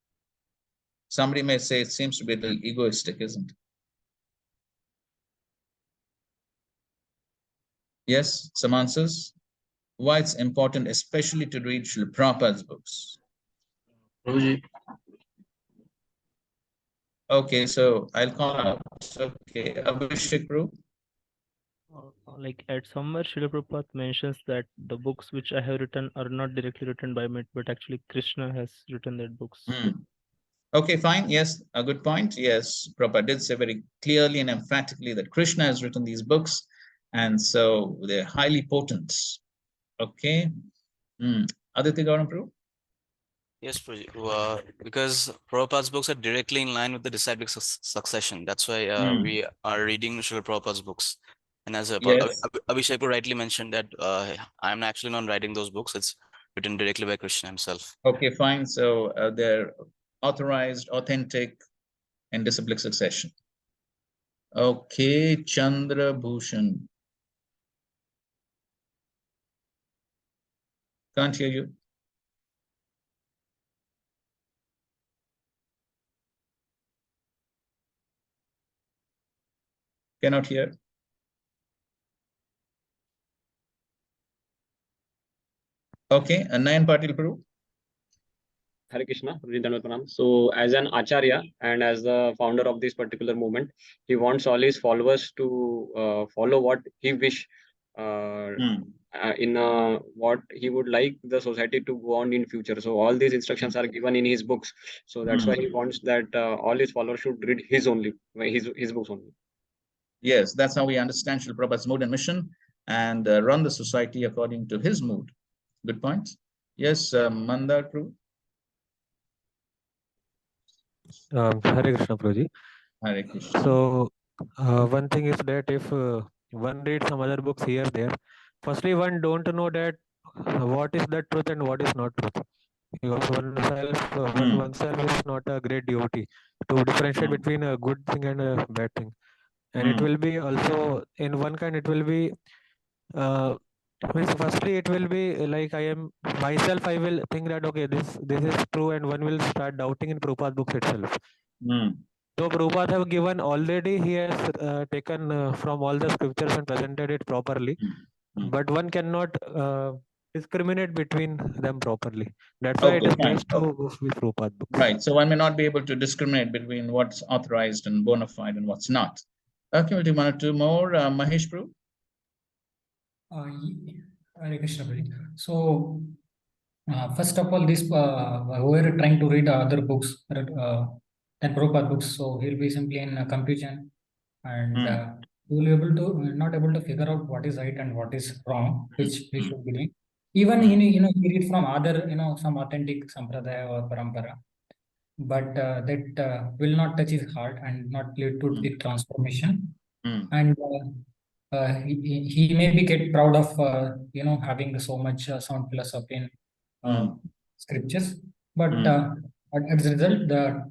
Somebody may say it seems to be a little egoistic, isn't it? Yes, some answers? Why it's important, especially to read Srila Prabhupada's books? Okay, so I'll call out. Okay, Abhishek Prabhu. Like at somewhere, Srila Prabhupada mentions that the books which I have written are not directly written by me, but actually Krishna has written that books. Okay, fine. Yes, a good point. Yes, Prabhupada did say very clearly and emphatically that Krishna has written these books, and so they're highly potent. Okay. Aditya Gauram Prabhu? Yes, because Prabhupada's books are directly in line with the disciplic succession. That's why we are reading Srila Prabhupada's books. And as Yes. Abhishek rightly mentioned that I'm actually not writing those books. It's written directly by Krishna himself. Okay, fine. So they're authorized, authentic, in disciplic succession. Okay, Chandra Bhushan. Can't hear you. Cannot hear. Okay, Nayan Patil Prabhu. Hare Krishna, Pranam. So, as an acharya and as the founder of this particular movement, he wants all his followers to follow what he wish in what he would like the society to go on in future. So, all these instructions are given in his books. So that's why he wants that all his followers should read his books only. Yes, that's how we understand Srila Prabhupada's mood and mission, and run the society according to his mood. Good point. Yes, Mandar Prabhu. Hare Krishna, Prabhuji. Hare Krishna. So, one thing is that if one reads some other books here, there, firstly, one don't know that what is the truth and what is not truth. Because oneself is not a great devotee to differentiate between a good thing and a bad thing. And it will be also, in one kind, it will be, firstly, it will be like I am myself, I will think that, okay, this is true, and one will start doubting in Prabhupada's books itself. So Prabhupada have given already, he has taken from all the scriptures and presented it properly, but one cannot discriminate between them properly. That's why it is best to go with Prabhupada books. Right, so one may not be able to discriminate between what's authorized and bona fide and what's not. Okay, we'll do one or two more. Mahesh Prabhu. Hare Krishna, Prabhuji. So, first of all, this whoever trying to read other books than Prabhupada books, so he'll be simply in confusion, and he will be able to not able to figure out what is right and what is wrong, which he should be doing. Even he read from other some authentic sampradaya or parampara, but that will not touch his heart and not lead to the transformation. And he may be get proud of having so much sound philosophy in scriptures, but as a result,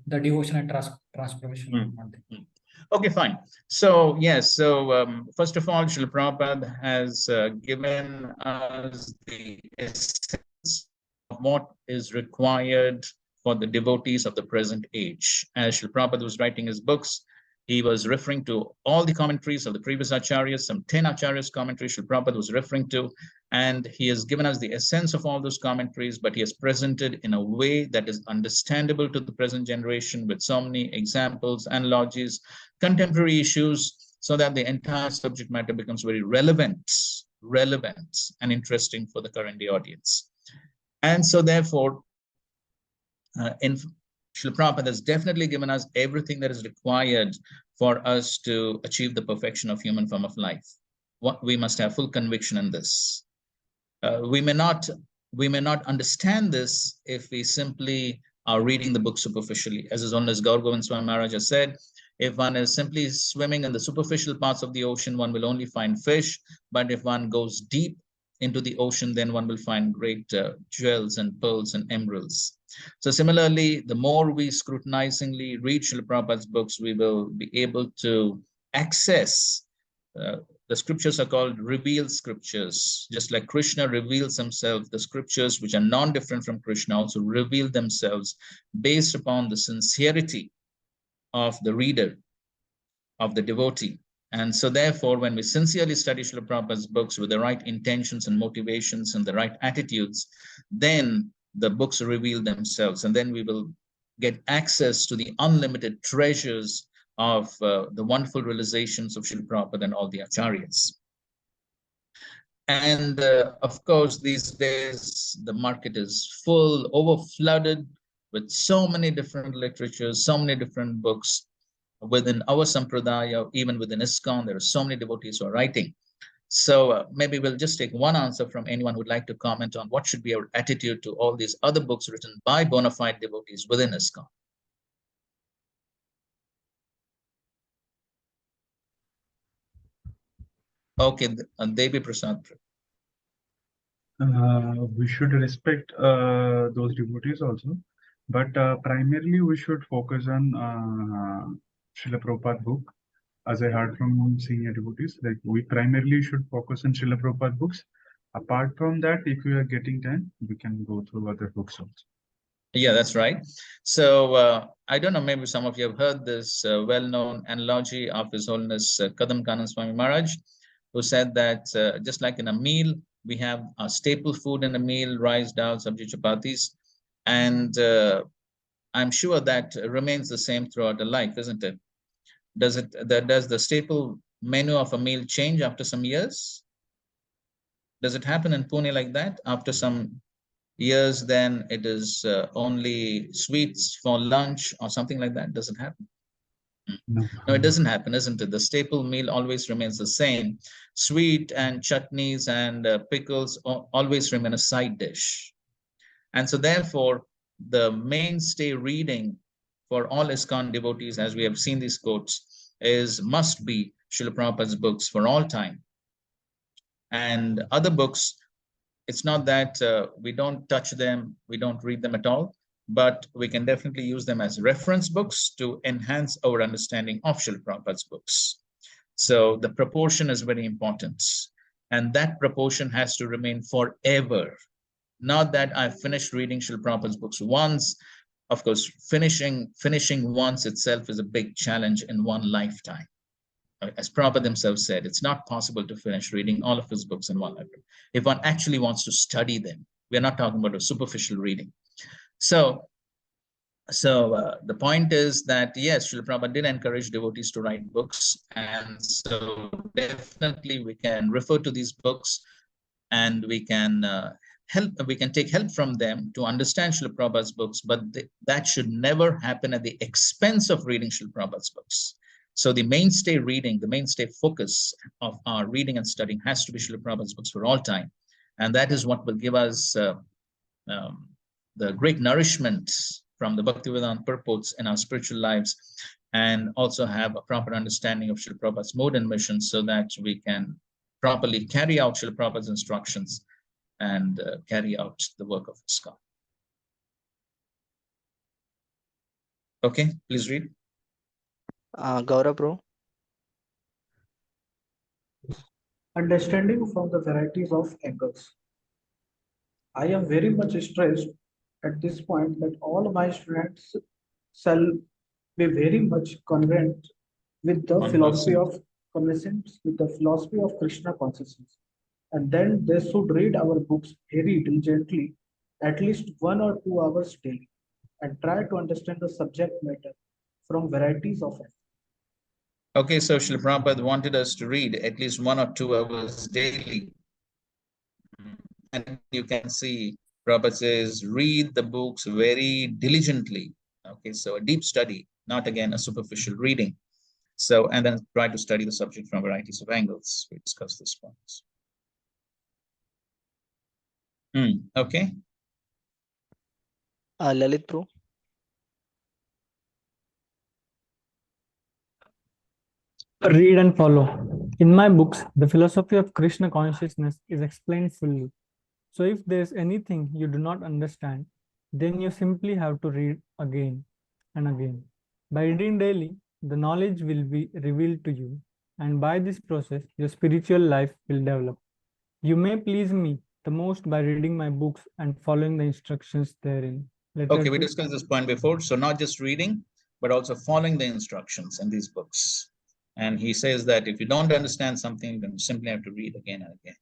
the devotion and transformation will not be. Okay, fine. So yes, so first of all, Srila Prabhupada has given us the essence of what is required for the devotees of the present age. As Srila Prabhupada was writing his books, he was referring to all the commentaries of the previous acharyas, some 10 acharyas commentaries Srila Prabhupada was referring to, and he has given us the essence of all those commentaries, but he has presented in a way that is understandable to the present generation with so many examples, analogies, contemporary issues, so that the entire subject matter becomes very relevant and interesting for the current day audience. And so therefore, Srila Prabhupada has definitely given us everything that is required for us to achieve the perfection of human form of life. What we must have full conviction in this. We may not understand this if we simply are reading the book superficially. As His Holiness Gaur Govind Swami Maharaj has said, if one is simply swimming in the superficial parts of the ocean, one will only find fish. But if one goes deep into the ocean, then one will find great jewels and pearls and emeralds. So similarly, the more we scrutinizingly read Srila Prabhupada's books, we will be able to access the scriptures are called revealed scriptures. Just like Krishna reveals himself, the scriptures which are non-different from Krishna also reveal themselves based upon the sincerity of the reader, of the devotee. And so therefore, when we sincerely study Srila Prabhupada's books with the right intentions and motivations and the right attitudes, then the books reveal themselves, and then we will get access to the unlimited treasures of the wonderful realizations of Srila Prabhupada and all the acharyas. And of course, these days, the market is full, over-flooded with so many different literatures, so many different books. Within our sampradaya, even within ISKCON, there are so many devotees who are writing. So maybe we'll just take one answer from anyone who'd like to comment on what should be our attitude to all these other books written by bona fide devotees within ISKCON. Okay, Devi Prasad. We should respect those devotees also, but primarily we should focus on Srila Prabhupada book. As I heard from senior devotees, like we primarily should focus on Srila Prabhupada books. Apart from that, if we are getting time, we can go through other books also. Yeah, that's right. So I don't know, maybe some of you have heard this well-known analogy of His Holiness Kadam Kanan Swami Maharaj, who said that just like in a meal, we have a staple food in a meal, rice, dal, sabji, chapatis, and I'm sure that remains the same throughout the life, isn't it? Does the staple menu of a meal change after some years? Does it happen in Pune like that? After some years, then it is only sweets for lunch or something like that? Does it happen? No, it doesn't happen, isn't it? The staple meal always remains the same. Sweet and chutneys and pickles always remain a side dish. And so therefore, the mainstay reading for all ISKCON devotees, as we have seen these quotes, must be Srila Prabhupada's books for all time. And other books, it's not that we don't touch them, we don't read them at all, but we can definitely use them as reference books to enhance our understanding of Srila Prabhupada's books. So the proportion is very important. And that proportion has to remain forever. Not that I've finished reading Srila Prabhupada's books once. Of course, finishing once itself is a big challenge in one lifetime. As Prabhupada himself said, it's not possible to finish reading all of his books in one lifetime. If one actually wants to study them, we're not talking about a superficial reading. So the point is that, yes, Srila Prabhupada did encourage devotees to write books. And so definitely we can refer to these books and we can take help from them to understand Srila Prabhupada's books, but that should never happen at the expense of reading Srila Prabhupada's books. So the mainstay reading, the mainstay focus of our reading and studying has to be Srila Prabhupada's books for all time. And that is what will give us the great nourishment from the Bhaktivedanta purports in our spiritual lives, and also have a proper understanding of Srila Prabhupada's mode and mission so that we can properly carry out Srila Prabhupada's instructions and carry out the work of ISKCON. Okay, please read. Gaurav, bro. Understanding from the varieties of angles. I am very much stressed at this point that all my students shall be very much conversant with the philosophy of Krishna consciousness. And then they should read our books very diligently, at least 1 or 2 hours daily, and try to understand the subject matter from varieties of it. Okay, so Srila Prabhupada wanted us to read at least 1 or 2 hours daily. And you can see Prabhupada says, read the books very diligently. Okay, so a deep study, not again a superficial reading. So, and then try to study the subject from varieties of angles. We discussed this point. Okay. Lalit, bro. Read and follow. In my books, the philosophy of Krishna consciousness is explained fully. So if there's anything you do not understand, then you simply have to read again and again. By reading daily, the knowledge will be revealed to you, and by this process, your spiritual life will develop. You may please me the most by reading my books and following the instructions therein. Okay, we discussed this point before. So not just reading, but also following the instructions in these books. And he says that if you don't understand something, then you simply have to read again and again.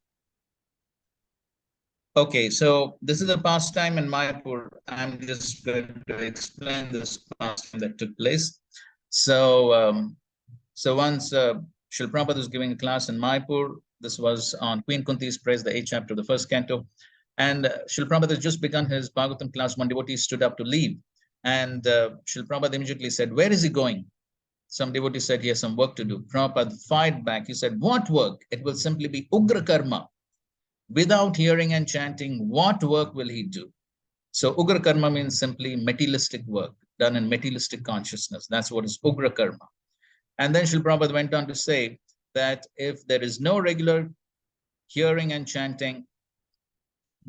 Okay, so this is a pastime in Mayapur. I'm just going to explain this pastime that took place. So, once Srila Prabhupada was giving a class in Mayapur, this was on Queen Kunti's Praise, the 8th chapter of the 1st canto. And Srila Prabhupada has just begun his Bhagavatam class. One devotee stood up to leave. And Srila Prabhupada immediately said, where is he going? Some devotee said he has some work to do. Prabhupada fired back. He said, what work? It will simply be Ugra Karma. Without hearing and chanting, what work will he do? So Ugra Karma means simply materialistic work done in materialistic consciousness. That's what is Ugra Karma. And then Srila Prabhupada went on to say that if there is no regular hearing and chanting,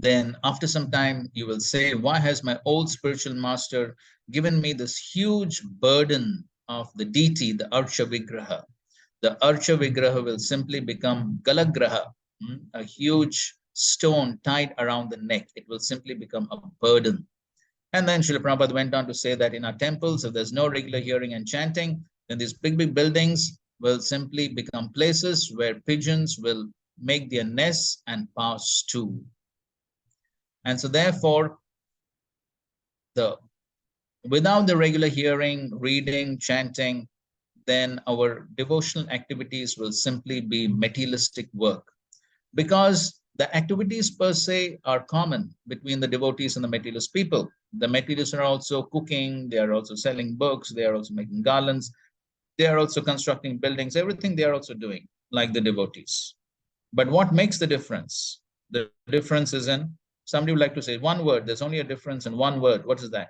then after some time you will say, why has my old spiritual master given me this huge burden of the deity, the Archa Vigraha? The Archa Vigraha will simply become Galagraha, a huge stone tied around the neck. It will simply become a burden. And then Srila Prabhupada went on to say that in our temples, if there's no regular hearing and chanting, then these big, big buildings will simply become places where pigeons will make their nests and pass to. And so therefore, without the regular hearing, reading, chanting, then our devotional activities will simply be materialistic work. Because the activities per se are common between the devotees and the materialist people. The materialists are also cooking, they are also selling books, they are also making garlands, they are also constructing buildings, everything they are also doing, like the devotees. But what makes the difference? The difference is in, somebody would like to say one word, there's only a difference in one word. What is that?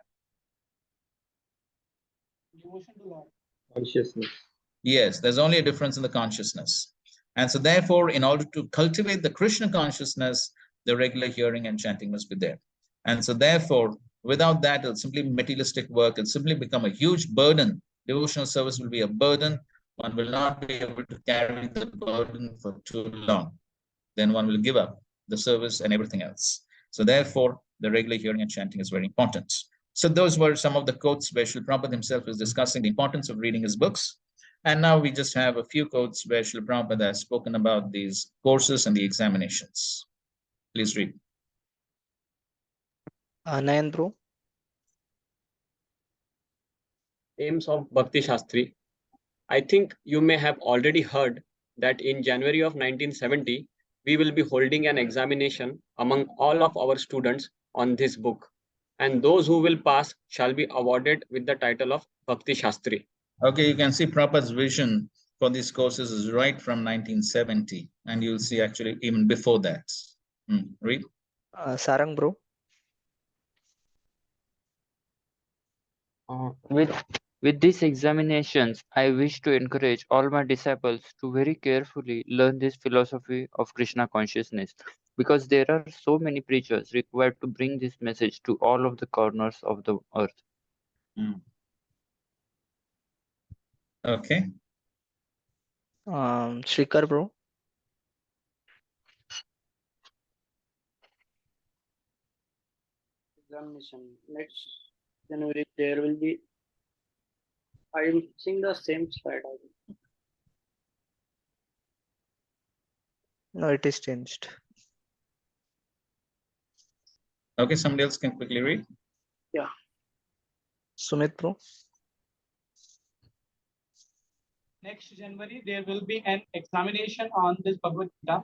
Consciousness. Yes, there's only a difference in the consciousness. And so therefore, in order to cultivate the Krishna consciousness, the regular hearing and chanting must be there. And so therefore, without that, it'll simply be materialistic work. It'll simply become a huge burden. Devotional service will be a burden. One will not be able to carry the burden for too long. Then one will give up the service and everything else. So therefore, the regular hearing and chanting is very important. So those were some of the quotes where Srila Prabhupada himself is discussing the importance of reading his books. And now we just have a few quotes where Srila Prabhupada has spoken about these courses and the examinations. Please read. Nayan bro. Aims of Bhakti Shastri. I think you may have already heard that in January of 1970, we will be holding an examination among all of our students on this book. And those who will pass shall be awarded with the title of Bhakti Shastri. Okay, you can see Prabhupada's vision for these courses is right from 1970. And you'll see actually even before that. Read. Sarang bro. With these examinations, I wish to encourage all my disciples to very carefully learn this philosophy of Krishna consciousness, because there are so many preachers required to bring this message to all of the corners of the earth. Okay. Shrikar bro. Examination next January there will be. I am seeing the same slide. No, it is changed. Okay, somebody else can quickly read. Yeah. Sumit bro. Next January, there will be an examination on this Bhagavad Gita.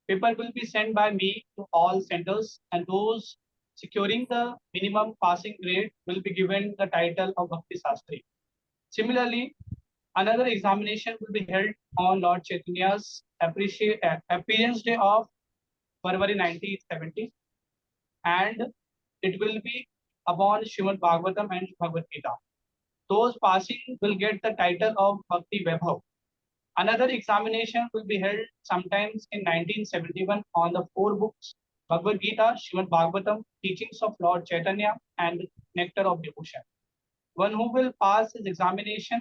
Paper will be sent by me to all centers, and those securing the minimum passing grade will be given the title of Bhakti Shastri. Similarly, another examination will be held on Lord Chaitanya's appearance day of February 1970, and it will be upon Srimad Bhagavatam and Bhagavad Gita. Those passing will get the title of Bhakti Vaibhav. Another examination will be held sometimes in 1971 on the 4 books Bhagavad Gita, Srimad Bhagavatam, Teachings of Lord Chaitanya, and Nectar of Devotion. One who will pass his examination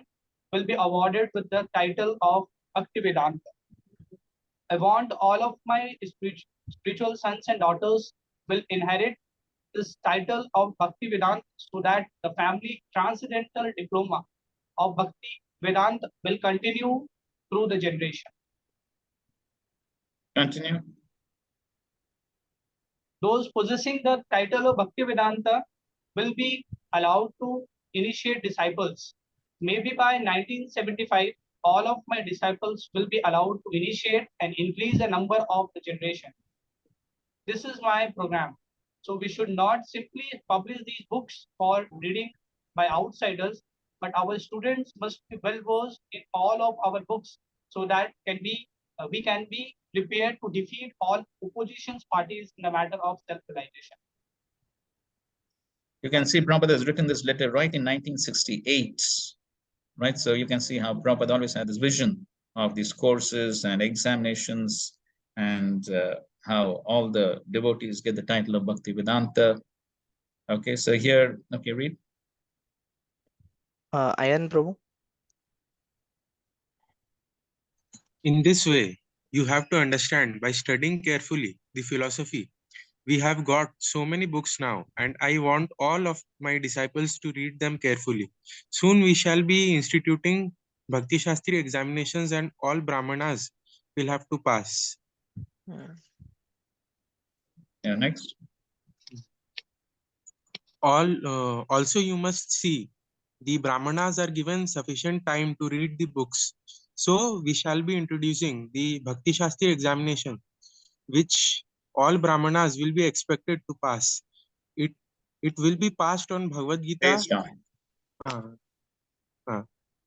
will be awarded with the title of Bhakti Vedanta. I want all of my spiritual sons and daughters will inherit this title of Bhakti Vedanta, so that the family transcendental diploma of Bhakti Vedanta will continue through the generation. Continue. Those possessing the title of Bhakti Vedanta will be allowed to initiate disciples. Maybe by 1975, all of my disciples will be allowed to initiate and increase the number of the generation. This is my program. So we should not simply publish these books for reading by outsiders, but our students must be well versed in all of our books, so that we can be prepared to defeat all opposition parties in the matter of self-realization. You can see Prabhupada has written this letter right in 1968, right? So you can see how Prabhupada always had this vision of these courses and examinations and how all the devotees get the title of Bhakti Vedanta. Okay, so here, okay, read. Ayan Prabhu. In this way, you have to understand by studying carefully the philosophy. We have got so many books now, and I want all of my disciples to read them carefully. Soon we shall be instituting Bhakti Shastri examinations, and all Brahmanas will have to pass. Yeah, next. Also, you must see the Brahmanas are given sufficient time to read the books. So we shall be introducing the Bhakti Shastri examination, which all Brahmanas will be expected to pass. It will be passed on Bhagavad Gita. Based on.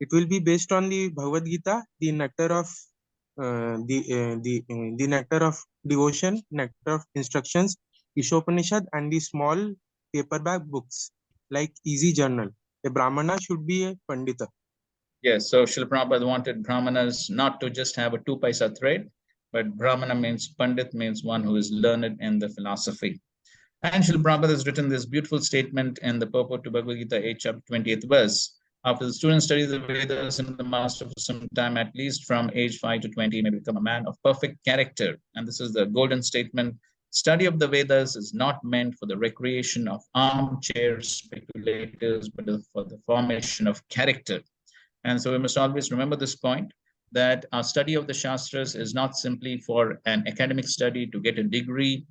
It will be based on the Bhagavad Gita, the nectar of the nectar of devotion, nectar of instructions, Ishopanishad, and the small paperback books like Easy Journal. A Brahmana should be a Pandita. Yes, so Srila Prabhupada wanted Brahmanas not to just have a 2 paisa thread, but Brahmana means Pandit, means one who is learned in the philosophy. And Srila Prabhupada has written this beautiful statement in the purport to Bhagavad Gita 8 chapter 28th verse. After the student studies the Vedas and the master for some time, at least from age 5 to 20, may become a man of perfect character. And this is the golden statement. Study of the Vedas is not meant for the recreation of armchair speculators, but for the formation of character. And so we must always remember this point, that our study of the Shastras is not simply for an academic study to get a degree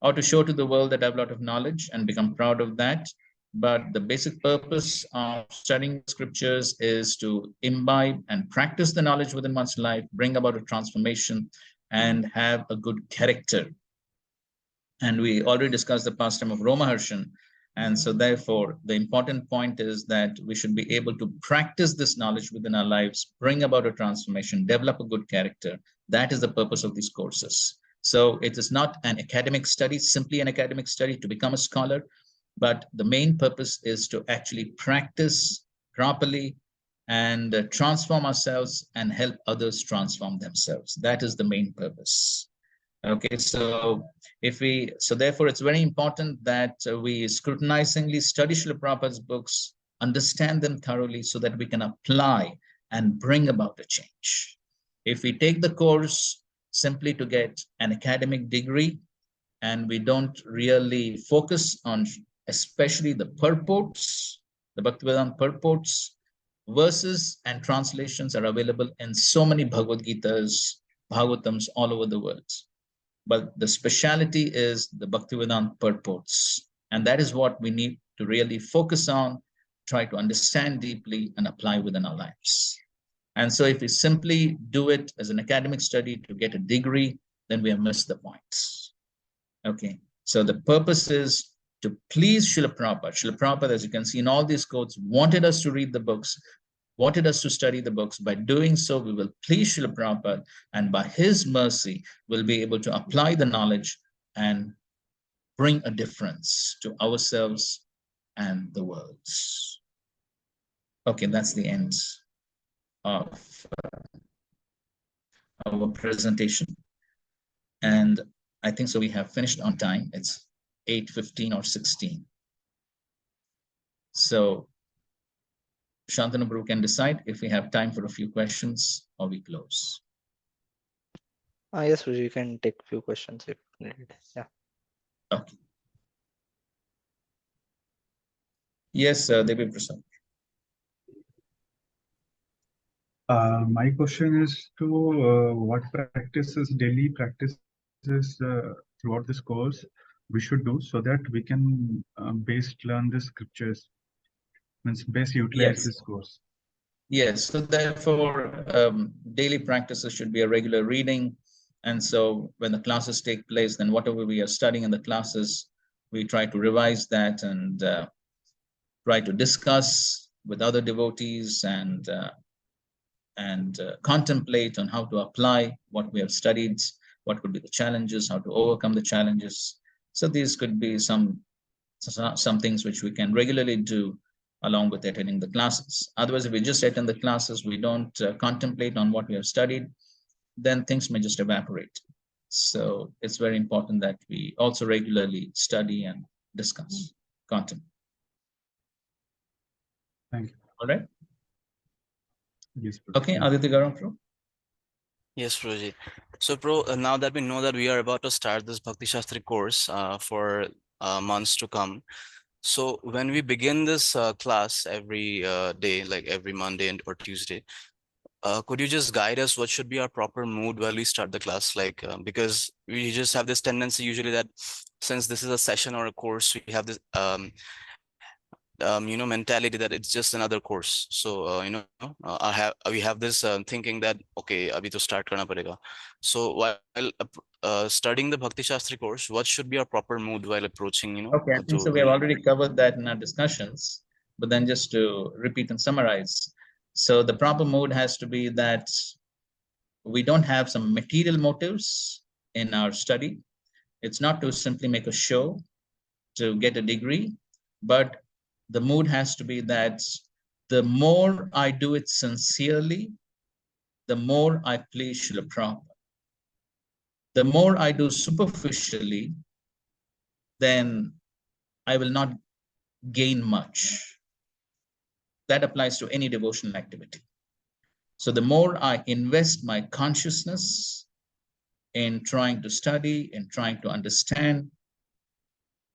or to show to the world that I have a lot of knowledge and become proud of that. But the basic purpose of studying scriptures is to imbibe and practice the knowledge within one's life, bring about a transformation, and have a good character. And we already discussed the pastime of Romaharshan. And so therefore, the important point is that we should be able to practice this knowledge within our lives, bring about a transformation, develop a good character. That is the purpose of these courses. So it is not an academic study, simply an academic study to become a scholar, but the main purpose is to actually practice properly and transform ourselves and help others transform themselves. That is the main purpose. Okay, so therefore it's very important that we scrutinizingly study Srila Prabhupada's books, understand them thoroughly so that we can apply and bring about a change. If we take the course simply to get an academic degree and we don't really focus on especially the purports, the Bhaktivedanta purports, verses and translations are available in so many Bhagavad Gitas, Bhagavatams all over the world. But the speciality is the Bhaktivedanta purports. And that is what we need to really focus on, try to understand deeply and apply within our lives. And so if we simply do it as an academic study to get a degree, then we have missed the point. Okay, so the purpose is to please Srila Prabhupada. Srila Prabhupada, as you can see in all these quotes, wanted us to read the books, wanted us to study the books. By doing so, we will please Srila Prabhupada, and by his mercy, we'll be able to apply the knowledge and bring a difference to ourselves and the world. Okay, that's the end of our presentation. And I think so we have finished on time. It's 8:15 or 16. So Shantanu Prabhu can decide if we have time for a few questions or we close. Yes, Prabhu, you can take a few questions if needed. Yeah. Okay. Yes, Devi Prasad. My question is to what practices, daily practices throughout this course we should do so that we can best learn the scriptures, means best utilize this course. Yes, so therefore daily practices should be a regular reading. And so when the classes take place, then whatever we are studying in the classes, we try to revise that and try to discuss with other devotees and contemplate on how to apply what we have studied, what could be the challenges, how to overcome the challenges. So these could be some things which we can regularly do along with attending the classes. Otherwise, if we just attend the classes, we don't contemplate on what we have studied, then things may just evaporate. So it's very important that we also regularly study and discuss content. Thank you. All right. Yes. Okay, Aditya Garam, Pro. Yes, Proji. So, now that we know that we are about to start this Bhakti Shastri course for months to come, so when we begin this class every day, like every Monday or Tuesday, could you just guide us what should be our proper mood while we start the class? Like, because we just have this tendency usually that since this is a session or a course, we have this mentality that it's just another course. So we have this thinking that okay, abhi to start karna padega. So while studying the Bhakti Shastri course, what should be our proper mood while approaching? Okay, I think so. We have already covered that in our discussions, but then just to repeat and summarize. So the proper mood has to be that we don't have some material motives in our study. It's not to simply make a show to get a degree, but the mood has to be that the more I do it sincerely, the more I please Srila Prabhupada. The more I do superficially, then I will not gain much. That applies to any devotional activity. So the more I invest my consciousness in trying to study, in trying to understand,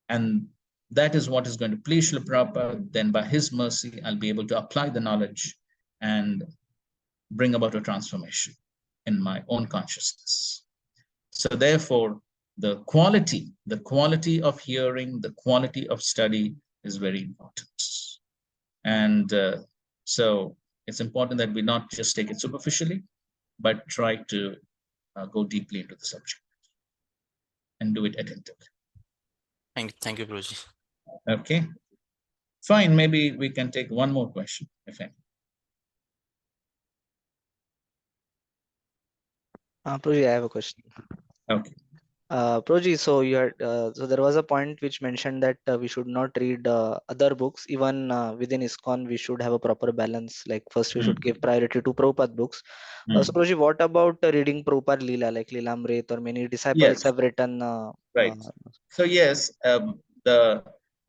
and that is what is going to please Srila Prabhupada, then by his mercy, I'll be able to apply the knowledge and bring about a transformation in my own consciousness. So therefore, the quality of hearing, the quality of study is very important. And so it's important that we not just take it superficially, but try to go deeply into the subject and do it attentively. Thank you, Guruji. Okay, fine. Maybe we can take one more question, if any. Proji, I have a question. Okay. Proji, so you had so there was a point which mentioned that we should not read other books. Even within ISKCON, we should have a proper balance. Like first, we should give priority to Prabhupada books. So Proji, what about reading Prabhupada Leela, like Leelamrit, or many disciples have written? Right. So yes,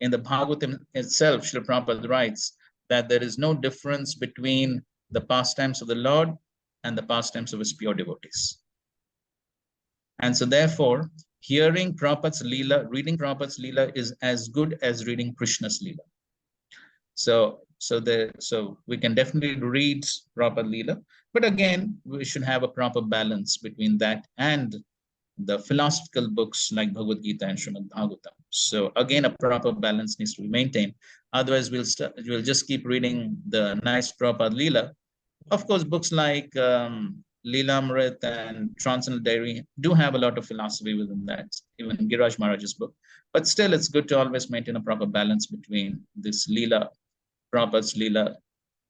in the Bhagavatam itself, Srila Prabhupada writes that there is no difference between the pastimes of the Lord and the pastimes of his pure devotees. And so therefore, hearing Prabhupada's Leela, reading Prabhupada's Leela is as good as reading Krishna's Leela. So we can definitely read Prabhupada Leela, but again, we should have a proper balance between that and the philosophical books like Bhagavad Gita and Srimad Bhagavatam. So again, a proper balance needs to be maintained. Otherwise, we'll just keep reading the nice Prabhupada Leela. Of course, books like Leelamrit and Transcendental Diary do have a lot of philosophy within that, even Giraj Maharaj's book. But still, it's good to always maintain a proper balance between this Leela, Prabhupada's Leela,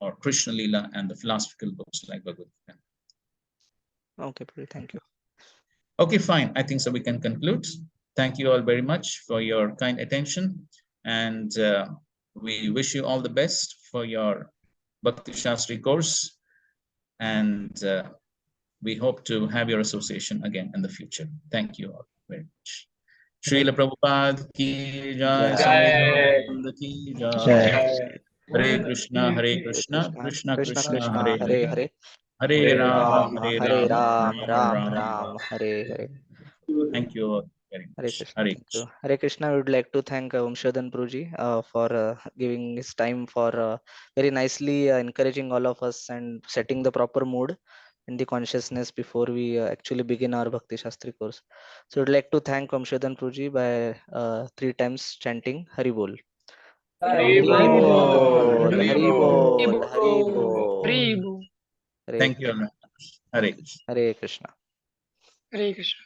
or Krishna Leela, and the philosophical books like Bhagavad Gita. Okay, thank you. Okay, fine. I think so we can conclude. Thank you all very much for your kind attention. And we wish you all the best for your Bhakti Shastri course. And we hope to have your association again in the future. Thank you all very much. Srila Prabhupada ki jai, Samadhi ki jai. Hare Krishna, Krishna Krishna, Hare Hare. Hare Ram, Ram Ram, Hare Hare. Thank you all very much. Hare Krishna. Hare Krishna. I would like to thank Vamshodhan Pruji for giving his time for very nicely encouraging all of us and setting the proper mood in the consciousness before we actually begin our Bhakti Shastri course. So I would like to thank Vamshodhan Pruji by 3 times chanting Hari Bol. Hari Bol, Hari Bol, Hari Bol. Thank you. Hare Krishna. Hare Krishna. Hare Krishna.